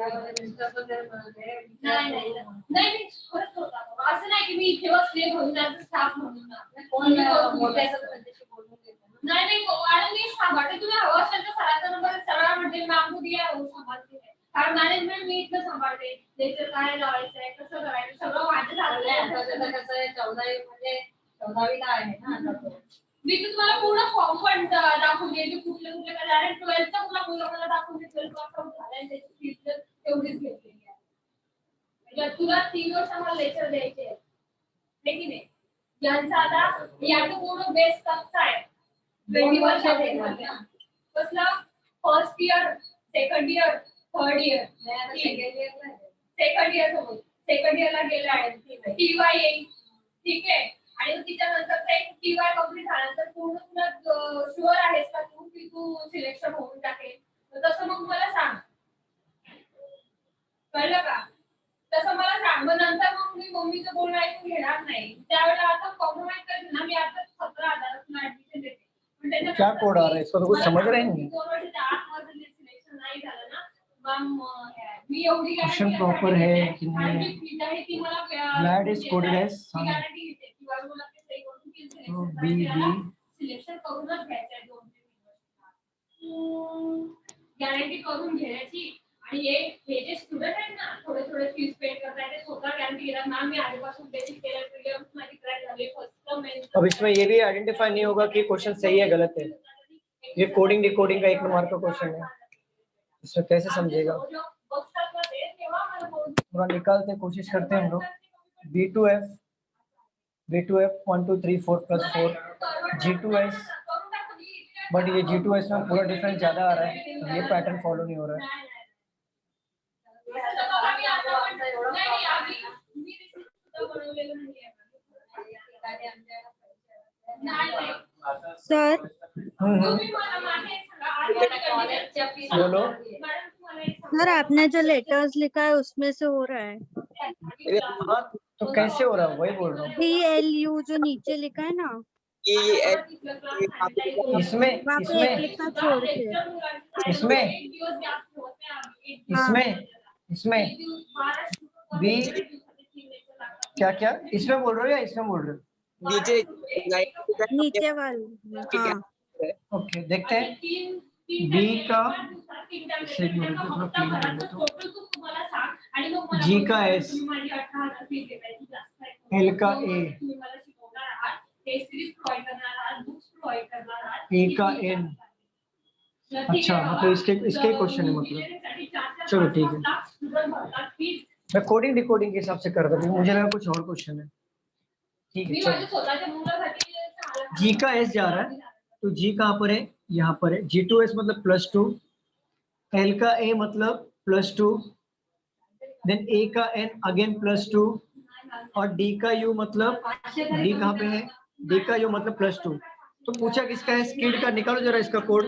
नाही नाही नाही खरंच स्वतः असं नाही की मी इथे बसले म्हणून त्याचं स्टाफ म्हणून ना नाही नाही आणि मी सांभाळते, तुम्ही हवं असेल तर सरांचा नंबर सगळा म्हणजे मॅम को दिया वो सांभाळते है, कारण मॅनेजमेंट मी इथलं सांभाळते, लेक्चर काय लावायचं आहे, कसं करायचं सगळं माझं झालेलं आहे। कसं आहे 14 म्हणजे 14वीला आहे ना आता, मी तुम्हाला पूर्ण फॉर्म पण दाखवून देईल, कुठले कुठले काय डायरेक्ट 12th चा पूर्ण दाखवून देईल, 12th पास आउट झालाय त्याची फीस तेवढीच घेतलेली आहे, म्हणजे तुला 3 वर्ष मला लेक्चर द्यायचे आहे की नाही? यांचा आता याचं पूर्ण बेस कसा आहे 20 वर्षाचा कसला first year second year third year second इयरला गेला टीवाय येईल ठीक आहे आणि मग तिच्यानंतर ते टीवाय कम्प्लीट झाल्यानंतर पूर्ण तुला शुअर आहेस का तू की तू सिलेक्शन होऊन टाकेल तसं मग मला सांग कळलं का तसं मला सांग मग नंतर मग मी मम्मीचं बोलणं ऐकून घेणार नाही त्यावेळेला आता कॉम्प्रोमाइज करते ना मी आता 17,000 ऍडमिशन देते पण त्याच्यानंतर क्या कोड आ रहा है इसको तो कुछ समझ रहे नहीं 2 वर्षाच्या आतमध्ये सिलेक्शन नाही झालं ना मग मी एवढी क्वेश्चन प्रॉपर है कि नहीं है फीज आहे ती मला glad is coded as guarantee घेते की बाबा मला ते सही करून की तो बी डी सिलेक्शन करूनच घ्यायचं आहे 2-3 गॅरंटी करून घेण्याची आणि हे जे स्टुडंट आहेत ना थोडे फीस पे करतायत ते स्वतः गॅरंटी घेतात मॅम मी आधीपासून बेसिक केलं प्रीलिम्स माझी क्रॅक झाली फर्स्ट टर्म अब इसमें ये भी आइडेंटिफाई नहीं होगा कि क्वेश्चन सही है गलत है ये कोडिंग डिकोडिंग का 1 नंबर का क्वेश्चन है इसमें कैसे समझेगा थोड़ा निकालते कोशिश करते हैं हम लोग B2F 1 2 3 4 + 4 G2S बट ये G2S में पूरा डिफरेंस ज्यादा आ रहा है तो ये पैटर्न फॉलो नहीं हो रहा है सर बोलो सर आपने जो लेटर्स लिखा है उसमें से हो रहा है हाँ तो कैसे हो रहा है वही बोल रहा हूँ PLU जो नीचे लिखा है ना इसमें वहाँ पे एक लिखा छोड़ के इसमें इसमें बी क्या क्या इसमें बोल रहे हो या इसमें बोल रहे हो नीचे वाले हाँ ओके देखते हैं बी का जी का एस एल का ए का एन अच्छा मतलब इसके क्वेश्चन है मतलब चलो ठीक है मैं कोडिंग डिकोडिंग के हिसाब से कर रहा था मुझे लगा कुछ और क्वेश्चन है ठीक है चलो जी का एस जा रहा है तो जी कहाँ पर है यहाँ पर है G2S मतलब +2 एल का ए मतलब +2 देन ए का एन अगेन +2 और डी का यू मतलब डी कहाँ पे है डी का यू मतलब +2 तो पूछा किसका है स्किड का निकालो जरा इसका कोड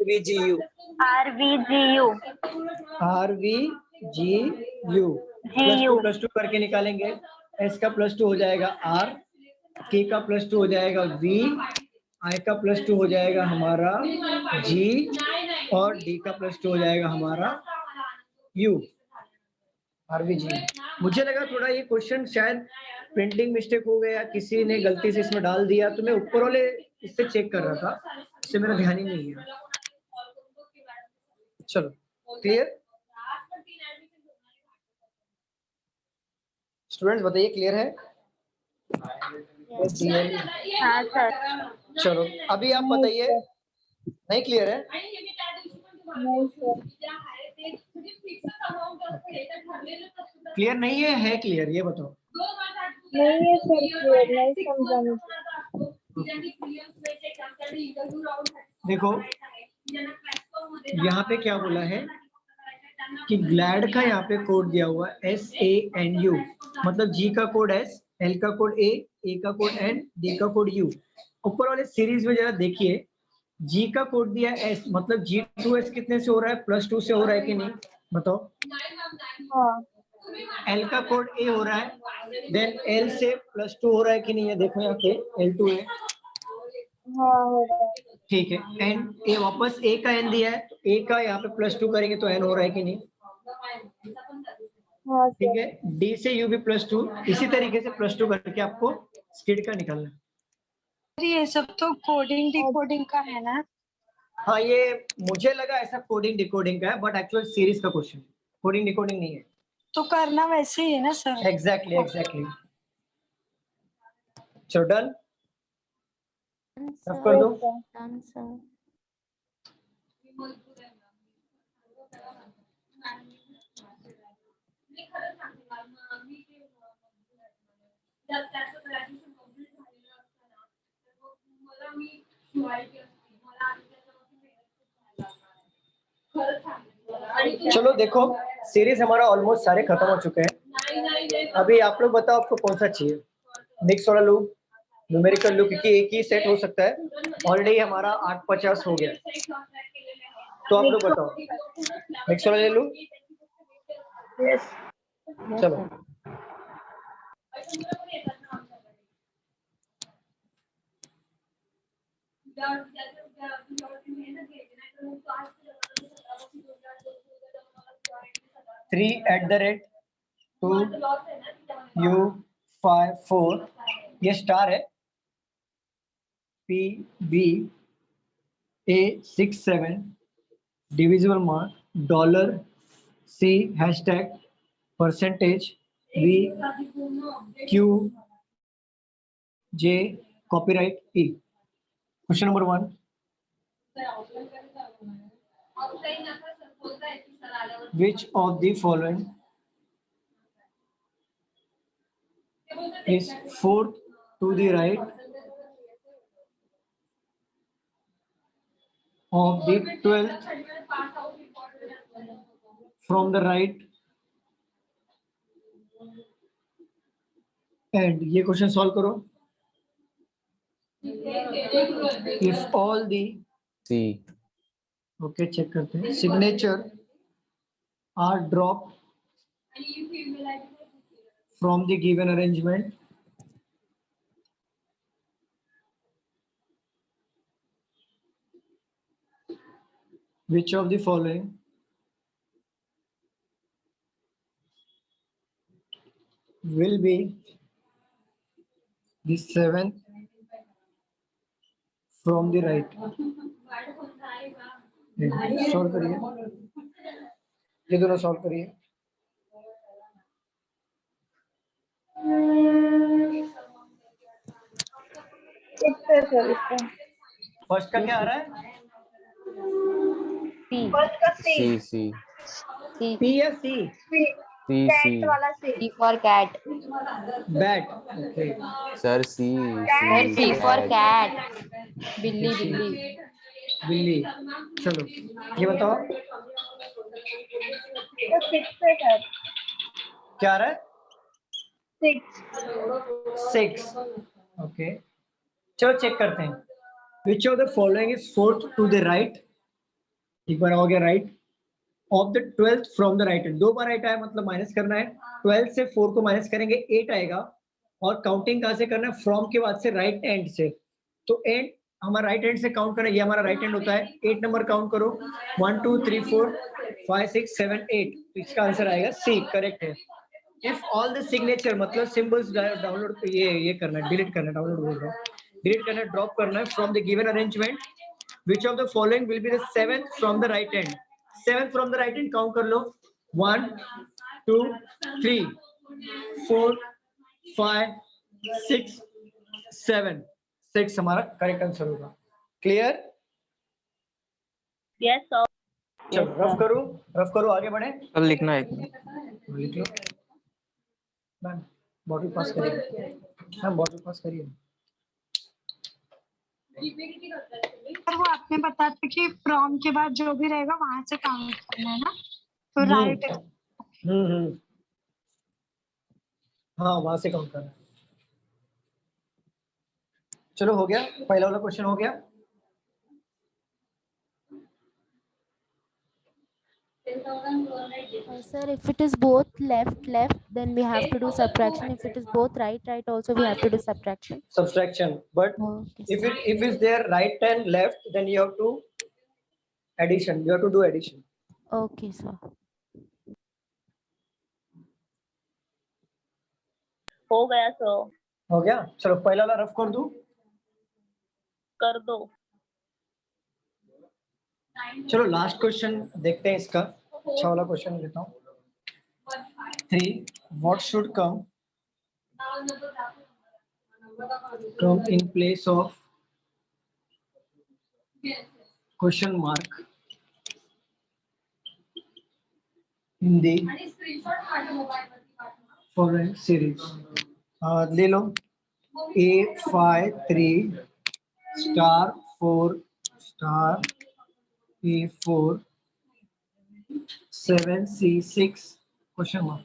RVGU +2 करके निकालेंगे एस का +2 हो जाएगा R के का +2 हो जाएगा V I का +2 हो जाएगा हमारा G और D का +2 हो जाएगा हमारा U RVG मुझे लगा थोड़ा ये क्वेश्चन शायद प्रिंटिंग मिस्टेक हो गया किसी ने गलती से इसमें डाल दिया तो मैं ऊपर वाले इससे चेक कर रहा था इससे मेरा ध्यान ही नहीं है चलो क्लियर स्टूडेंट्स बताइए क्लियर है हाँ सर चलो अभी आप बताइए नहीं क्लियर है क्लियर नहीं है क्लियर ये बताओ नहीं है सर क्लियर नहीं समझा देखो यहाँ पे क्या बोला है कि ग्लैड का यहाँ पे कोड दिया हुआ है SANU मतलब G का कोड S L का कोड A का कोड N D का कोड U ऊपर वाले सीरीज में जरा देखिए G का कोड दिया S मतलब G2S कितने से हो रहा है +2 से हो रहा है कि नहीं बताओ L का कोड A हो रहा है देन L से +2 हो रहा है कि नहीं है देखो यहाँ पे L2 है ठीक है एन ए वापस ए का एन दिया है तो ए का यहाँ पे +2 करेंगे तो एन हो रहा है कि नहीं ठीक है डी से यू भी +2 इसी तरीके से +2 करके आपको स्किड का निकालना है ये सब तो कोडिंग डिकोडिंग का है ना हाँ ये मुझे लगा ऐसा कोडिंग डिकोडिंग का है बट एक्चुअल सीरीज का क्वेश्चन कोडिंग डिकोडिंग नहीं है तो करना वैसे ही है ना सर एग्जैक्टली चलो डन सब कर दो जर त्याचं ग्रॅज्युएशन कंप्लीट झालेलं असतं ना तर मग मला मी शिवायची असते मला आधी त्याच्यावरती मेहनत खूप घ्यायला लागणार आहे. खरंच सांगते तुला. आणि तू- चलो देखो, सीरीज हमारा ऑलमोस्ट सारे खत्म हो चुके हैं. नाही अभी आप लोग बताओ आपको कौन सा चाहिए, मिक्स वाला लूप, न्यूमेरिकल लूप, क्योंकि एक ही सेट हो सकता है. ऑलरेडी हमारा 8:50 हो गया, तो आप लोग बताओ मिक्स वाला ले लूं. Yes. चलो $3@2U54 ये स्टार है. PBA67 divisible mark $C hashtag percentage VQJ copyright P. Question number 1. Which of the following is fourth to the right of the 12th from the right end? ये question solve करो. If all the C. okay check करते हैं. Signature are dropped from the given arrangement, which of the following will be the seventh from the right? Solve करिए, ये दोनों solve करिए. Six है sir इसका. फर्स्ट का क्या आ रहा है? C. First का C. C. C. P या C? C. C. Cat वाला C. C for cat. Bat. Okay. Sir, C. Sir, C for cat. cat. बिल्ली बिल्ली. बिल्ली. चलो ये बताओ तो six है सर. क्या आ रहा है? Six. 6. ओके चलो चेक करते हैं. Which of the following is fourth to the right? एक बार हो गया right. Of the 12th from the right end. 2 bar right आया मतलब माइनस करना है. 12 से 4 को माइनस करेंगे 8 आएगा. और काउंटिंग कहाँ से करना है? फ्रॉम के बाद से राइट एंड से. तो एंड हमारा राइट हैंड से काउंट करना, ये हमारा राइट हैंड होता है. 8 नंबर काउंट करो. 1 2 3 4 5 6 7 8. तो इसका आंसर आएगा सी. करेक्ट है. इफ ऑल द सिग्नेचर मतलब सिंबल्स डाउनलोड ये करना है, डिलीट करना है, डाउनलोड बोल रहा है, डिलीट करना है, ड्रॉप करना है from the given arrangement. Which of the following will be the seventh from the right hand? Seventh from the right hand count कर लो. 1 2 3 4 5 6 7. 6 हमारा करेक्ट आंसर होगा. क्लियर? Yes sir. चलो रफ करो आगे बढ़े. कल लिखना है. लिख लो मैम. बॉटल पास करिए मैम, बॉटल पास करिए. पर वो आपने बताया था कि फ्रॉम के बाद जो भी रहेगा वहां से काउंट करना है ना, तो राइट. हाँ वहां से काउंट करना है. चलो हो गया, पहला वाला क्वेश्चन हो गया. Sir, if it is both left, then we have to do subtraction. If it is both right, also we have to do subtraction. Subtraction, but Okay, if sir. it is there right and left, then you have to addition. You have to do addition. Okay, sir. हो गया sir. हो गया. चलो पहला वाला rough कर दूं. कर दो. चलो लास्ट क्वेश्चन देखते हैं इसका. अच्छा वाला क्वेश्चन लेता हूँ. 3. What should come in place of question mark in the following series? ले लो A53 star 4 star A4 7C6 question mark.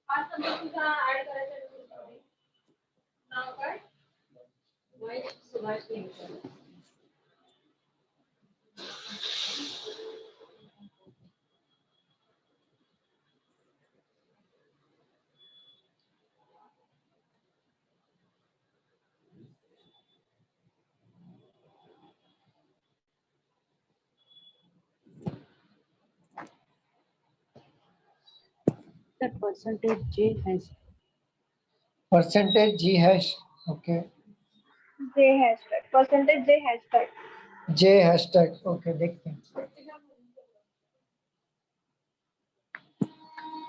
आज समजा तुझा ऍड करायचा नाव काय? Mahesh Subhash केंकर. The percentage J has Percentage G hash. Okay. J hashtag. Percentage J hashtag. J hashtag. Okay, देखते हैं.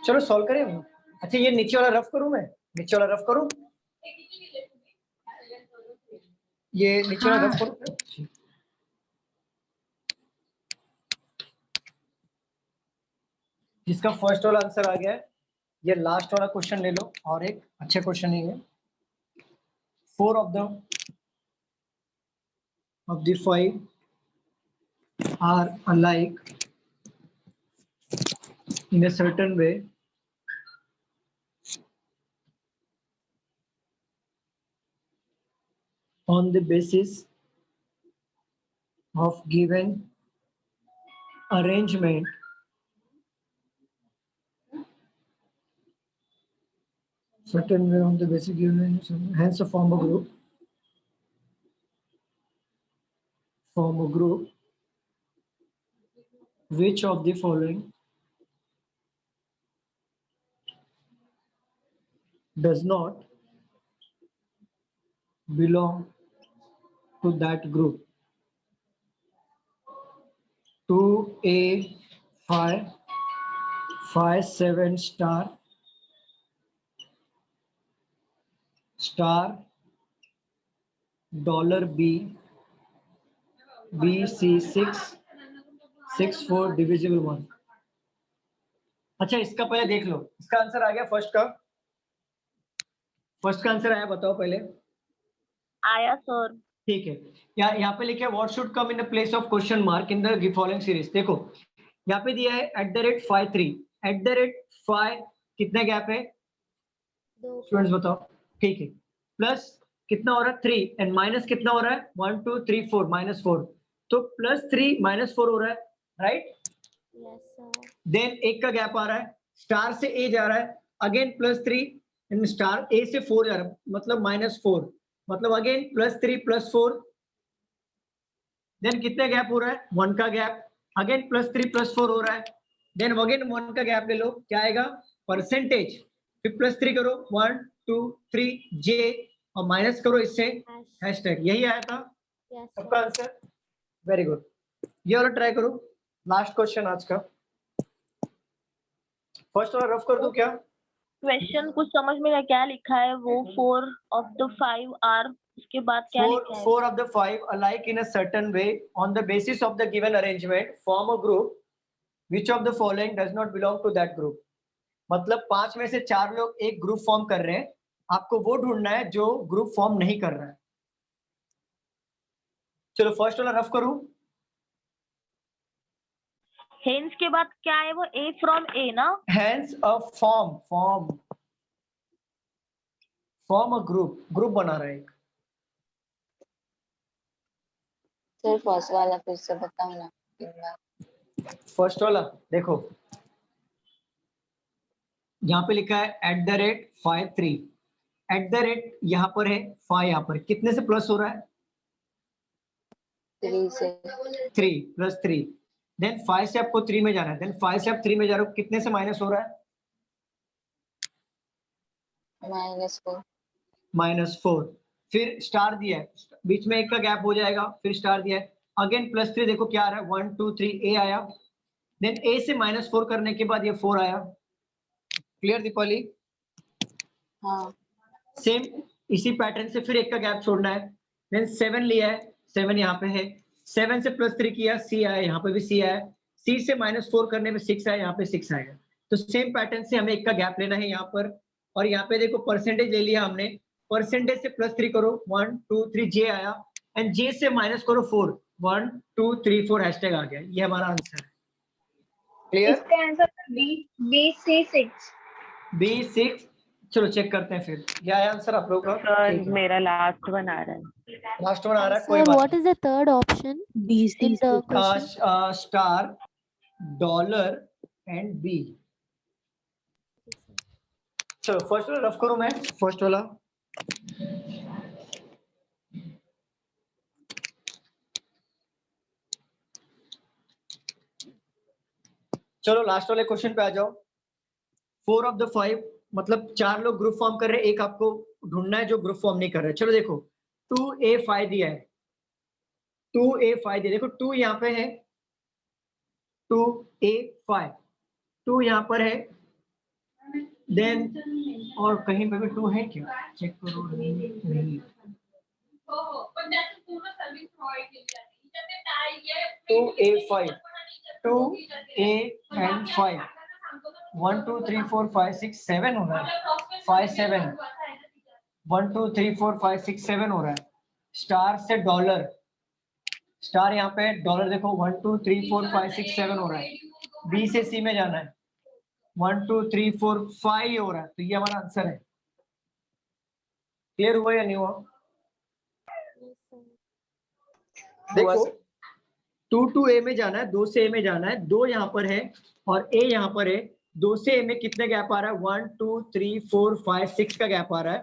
चलो solve करें. अच्छा ये नीचे वाला रफ करूं मैं? नीचे वाला रफ करूं? ये नीचे वाला रफ करूं? जिसका फर्स्ट वाला आंसर आ गया है, ये लास्ट वाला क्वेश्चन ले लो और एक अच्छा क्वेश्चन ही है. 4 of the 5 are alike in a certain way on the basis of given arrangement certain way on the basis given, hence form a group which of the following does not belong to that group. 2A 5 7 star $B BC6 64 divisible 1. अच्छा इसका पहले देख लो. इसका answer आ गया first का. First का answer आया, बताओ पहले. आया सर. ठीक है. यहाँ पे लिखा है what should come in the place of question mark in the following series. देखो यहाँ पे दिया है @5 3 कितने गैप है स्टूडेंट्स बताओ. ठीक है. प्लस कितना हो रहा है 3 एंड माइनस कितना हो रहा है 1 2 3 4 -4. तो +3 -4 हो रहा है, राइट. देन एक का गैप आ रहा है, स्टार से ए जा रहा है, अगेन +3 एंड स्टार ए से 4 जा रहा है, मतलब -4, मतलब अगेन +3 +4. देन कितने गैप हो रहा है 1 का गैप, अगेन +3 +4 हो रहा है. देन अगेन 1 का गैप ले लो, क्या आएगा परसेंटेज. फिर +3 करो 1 2 3 जे और माइनस करो इससे हैशटैग. यही आया था सबका आंसर. Very good. ये वाला ट्राई करो. लास्ट क्वेश्चन आज का. फर्स्ट वाला रफ कर दो क्या? क्वेश्चन कुछ समझ में नहीं क्या लिखा है वो. 4 of the 5 are, उसके बाद क्या लिखा है? 4 of the 5 alike in a certain way on the basis of the given arrangement form a group which of the following does not belong to that group. मतलब 5 में से 4 लोग एक ग्रुप फॉर्म कर रहे हैं, आपको वो ढूंढना है जो ग्रुप फॉर्म नहीं कर रहा है. चलो फर्स्ट वाला रफ करूं. हेंस के बाद क्या है वो? A from A ना? Hence a form a group बना रहा है एक. सर फर्स्ट वाला फिर से बताओ ना. फर्स्ट वाला देखो यहाँ पे लिखा है @5 3 यहाँ पर है 5, यहाँ पर कितने से प्लस हो रहा है 3 से 3 +3. देन 5 से आपको 3 में जाना है. देन 5 से आप 3 में जा रहे हो, कितने से माइनस हो रहा है -4. फिर स्टार दिया है, बीच में एक का गैप हो जाएगा, फिर स्टार दिया है, अगेन +3. देखो क्या आ रहा है 1 2 3 ए आया. देन ए से -4 करने के बाद ये 4 आया. क्लियर दीपाली? हाँ. सेम इसी पैटर्न से फिर एक का गैप छोड़ना है. देन 7 लिया है, 7 यहाँ पे है, 7 से +3 किया, C आया, यहाँ पे भी C आया, C से -4 करने में 6 आया, यहाँ पे 6 आएगा। तो सेम पैटर्न से हमें एक का गैप लेना है यहाँ पर, और यहाँ पे देखो परसेंटेज ले लिया हमने, परसेंटेज से +3 करो, 1 2 3 J आया, एंड J से माइनस करो 4, 1 2 3 4 हैशटैग आ गया। ये हमारा आंसर है। क्लियर? इसका आंसर B6। B6। चलो चेक करते हैं फिर, क्या है आंसर आप लोगों का? ठीक है, मेरा लास्ट वन आ रहा है। लास्ट वन आ रहा है, कोई Sir, बात what is the third option in the question? नहीं। Star, dollar and B. चलो फर्स्ट वाला रफ करो, मैं फर्स्ट वाला। चलो लास्ट वाले क्वेश्चन पे आ जाओ। 4 ऑफ द 5, मतलब 4 लोग ग्रुप फॉर्म कर रहे हैं, एक आपको ढूंढना है जो ग्रुप फॉर्म नहीं कर रहे। चलो देखो 2A5 दिया है, 2A5 दिया, देखो 2 यहाँ पे है, 2A5, 2 यहाँ पर है, देन और कहीं पे भी 2 है क्या, चेक करो। नहीं, हो पण त्याची पूर्ण सर्व्हिस प्रोव्हाइड केली जाते. इथे ते टाय आहे 2A5, 2A and 5, 1 2 3 4 5 6 7 हो रहा है, 5 7, 1 2 3 4 5 6 7 हो रहा है। स्टार से डॉलर, स्टार यहाँ पे डॉलर देखो 1 2 3 4 5 6 7 हो रहा है। बी से सी में जाना है, 1 2 3 4 5 हो रहा है, तो ये हमारा आंसर है। क्लियर हुआ या नहीं हुआ? देखो 2 to A में जाना है, 2 से A में जाना है, 2 यहाँ पर है और A यहाँ पर है, 2 से A में कितने गैप आ रहा है, 1 2 3 4 5 6 का गैप आ रहा है।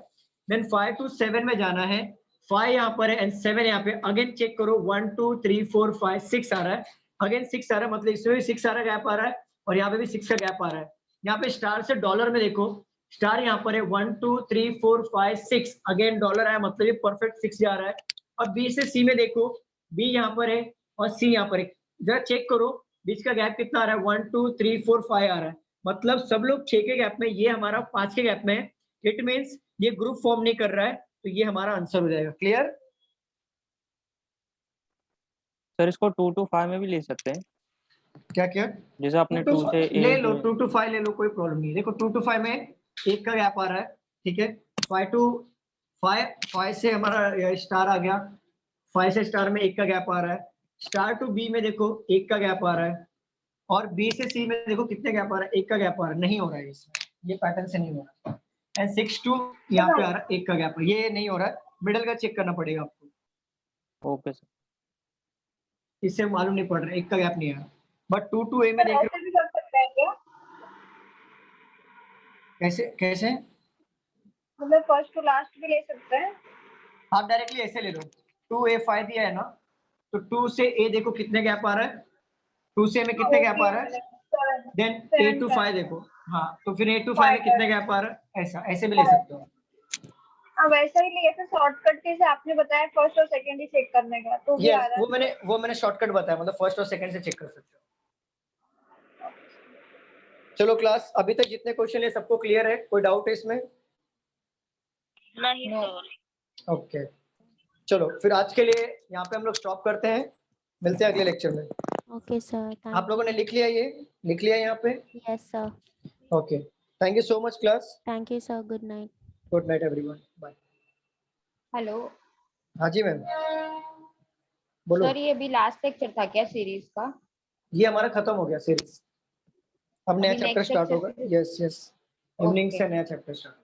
देन 5 to 7 में जाना है, 5 यहाँ पर है एंड 7 यहाँ पे, अगेन चेक करो 1 2 3 4 5 6 आ रहा है, अगेन 6 आ रहा है, मतलब इसमें भी 6 आ रहा गैप आ रहा है और यहाँ पे भी 6 का गैप आ रहा है। यहाँ पे स्टार से डॉलर में देखो, स्टार यहाँ पर है 1 2 3 4 5 6, अगेन डॉलर आया, मतलब ये परफेक्ट 6 जा रहा है। और बी से सी में देखो, बी यहाँ पर है और सी यहाँ पर है, जरा चेक करो बीच का गैप कितना आ रहा है, 1 2 3 4 5 आ रहा है, मतलब सब लोग 6 के गैप में, ये हमारा 5 के गैप में है। इट मींस ये ग्रुप फॉर्म नहीं कर रहा है, तो ये हमारा आंसर हो जाएगा। क्लियर? सर इसको 2 to 5 में भी ले सकते हैं, क्या क्या जैसे आपने 2 से ले लो, 2 to 5 ले लो, कोई प्रॉब्लम नहीं है। देखो 2 to 5 में एक का गैप आ रहा है, ठीक है, 5 to 5 से हमारा स्टार आ गया, 5 से स्टार में एक का गैप आ रहा है, स्टार टू बी में देखो एक का गैप आ रहा है, और बी से सी में देखो कितने गैप आ रहा है, एक का गैप आ रहा है, नहीं हो रहा है इसमें, ये पैटर्न से नहीं हो रहा है। एंड 6 to यहाँ पे आ रहा है, एक का गैप, ये नहीं हो रहा है, मिडल का चेक करना पड़ेगा आपको। ओके सर, इससे मालूम नहीं पड़ रहा है, एक का गैप नहीं है, बट 2 to A में देख रहे हो कैसे कैसे, मतलब फर्स्ट टू लास्ट भी ले सकते हैं। आप डायरेक्टली ऐसे ले लो, 2A5 दिया है ना, तो 2 से A देखो कितने गैप आ रहा है, 2 से A में कितने गैप आ रहा है, देन A to 5 देखो, हाँ तो फिर A to 5 में कितने गैप आ रहा है, ऐसा ऐसे भी ले सकते हो। अब वैसा ही लिए थे शॉर्टकट जैसे आपने बताया फर्स्ट और सेकंड ही चेक करने का, तो भी आ यस, रहा है। वो मैंने शॉर्टकट बताया, मतलब फर्स्ट और सेकंड से चेक कर सकते हो। चलो क्लास, अभी तक जितने क्वेश्चन है सबको क्लियर है, कोई डाउट है इसमें? नहीं सर। ओके चलो फिर आज के लिए यहाँ पे हम लोग स्टॉप करते हैं, मिलते हैं अगले लेक्चर में। Okay, sir. आप लोगों ने लिख लिया, ये लिख लिया यहाँ पे? Yes, sir. Okay, thank you so much class. Thank you, sir. Good night. Good night everyone, bye. Hello हाँ जी मैम बोलो। सर, ये भी लास्ट लेक्चर था क्या सीरीज का? ये हमारा खत्म हो गया सीरीज, अब नया अभी चैप्टर next स्टार्ट lecture होगा। Yes yes, evening Okay. से नया चैप्टर स्टार्ट।